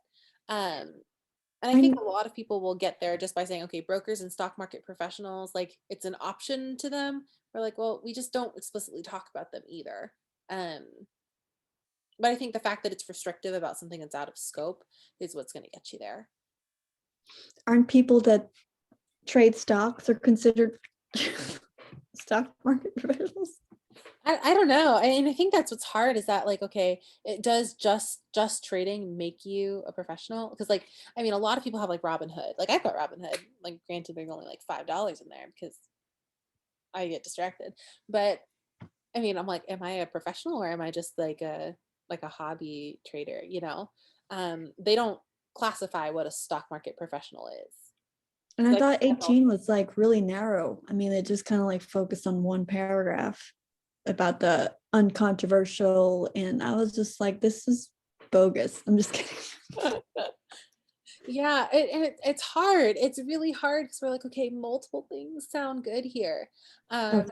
And I think a lot of people will get there just by saying, okay, brokers and stock market professionals, like it's an option to them. We're like, well, we just don't explicitly talk about them either. But I think the fact that it's restrictive about something that's out of scope is what's going to get you there. Aren't people that trade stocks are considered stock market professionals? I don't know. And I think that's what's hard is that like, okay, it does just trading make you a professional? Because like, I mean, a lot of people have like Robinhood. Like I've got Robinhood. Like granted, there's only like $5 in there because I get distracted. But I mean, I'm like, am I a professional or am I just like a hobby trader? They don't classify what a stock market professional is. And I thought 18 was like really narrow. I mean, it just kind of like focused on one paragraph. about the uncontroversial, and I was just like, this is bogus. I'm just kidding. Yeah, it's hard. It's really hard because we're like, okay, multiple things sound good here. Okay.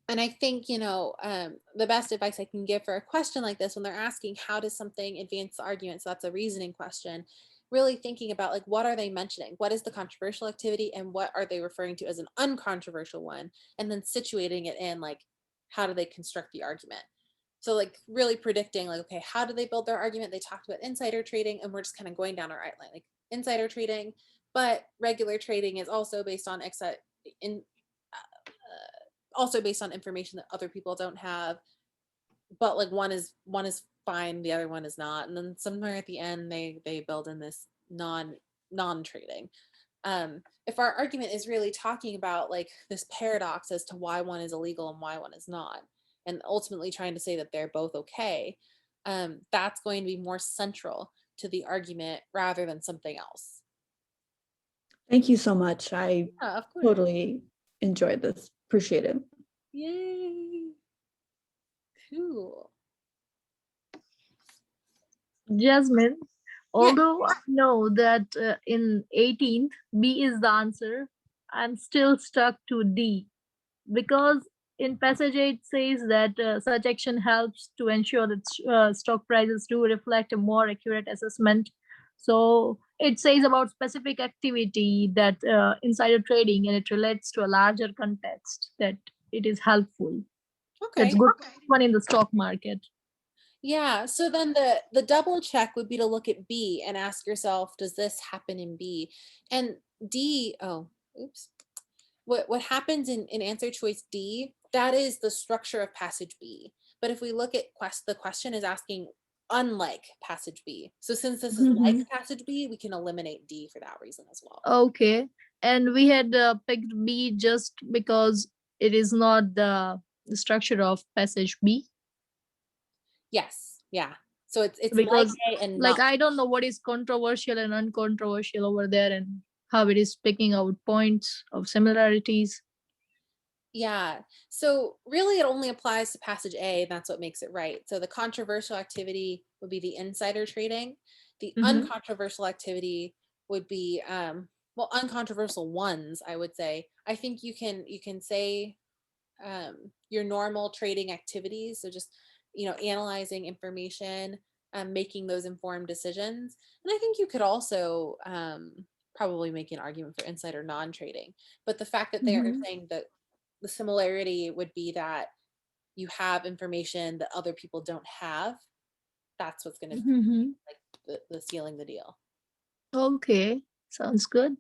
And I think, the best advice I can give for a question like this, when they're asking, how does something advance the argument? So that's a reasoning question. Really thinking about, like, what are they mentioning? What is the controversial activity and what are they referring to as an uncontroversial one? And then situating it in, like, how do they construct the argument? So, like, really predicting, like, okay, how do they build their argument? They talked about insider trading, and we're just kind of going down our outline, like insider trading, but regular trading is also based on in also based on information that other people don't have, but like one is fine, the other one is not, and then somewhere at the end they build in this non-trading. If our argument is really talking about like this paradox as to why one is illegal and why one is not, and ultimately trying to say that they're both okay, that's going to be more central to the argument rather than something else. Thank you so much. I Yeah, of course. totally enjoyed this. Appreciate it. Yay. Cool. Jasmine, Yeah. although I know that in 18th, B is the answer, I'm still stuck to D because in passage 8 says that such action helps to ensure that stock prices do reflect a more accurate assessment. So it says about specific activity that insider trading, and it relates to a larger context that it is helpful. That's Okay. good one in the stock market. Yeah, so then the double check would be to look at B and ask yourself, does this happen in B? And D, oh, oops. What happens in answer choice D, that is the structure of passage B. But if we look at the question is asking unlike passage B. So since this is like passage B, we can eliminate D for that reason as well. Okay. And we had picked B just because it is not the structure of passage B. Yes, yeah. So it's Because like A and like not. I don't know what is controversial and uncontroversial over there and how it is picking out points of similarities. Yeah. So really it only applies to passage A, and that's what makes it right. So the controversial activity would be the insider trading. The uncontroversial activity would be well, uncontroversial ones, I would say. I think you can say your normal trading activities. So just, analyzing information, making those informed decisions. And I think you could also probably make an argument for insider non-trading. But the fact that they are saying that the similarity would be that you have information that other people don't have, that's what's going to be like the sealing the deal. Okay, sounds good.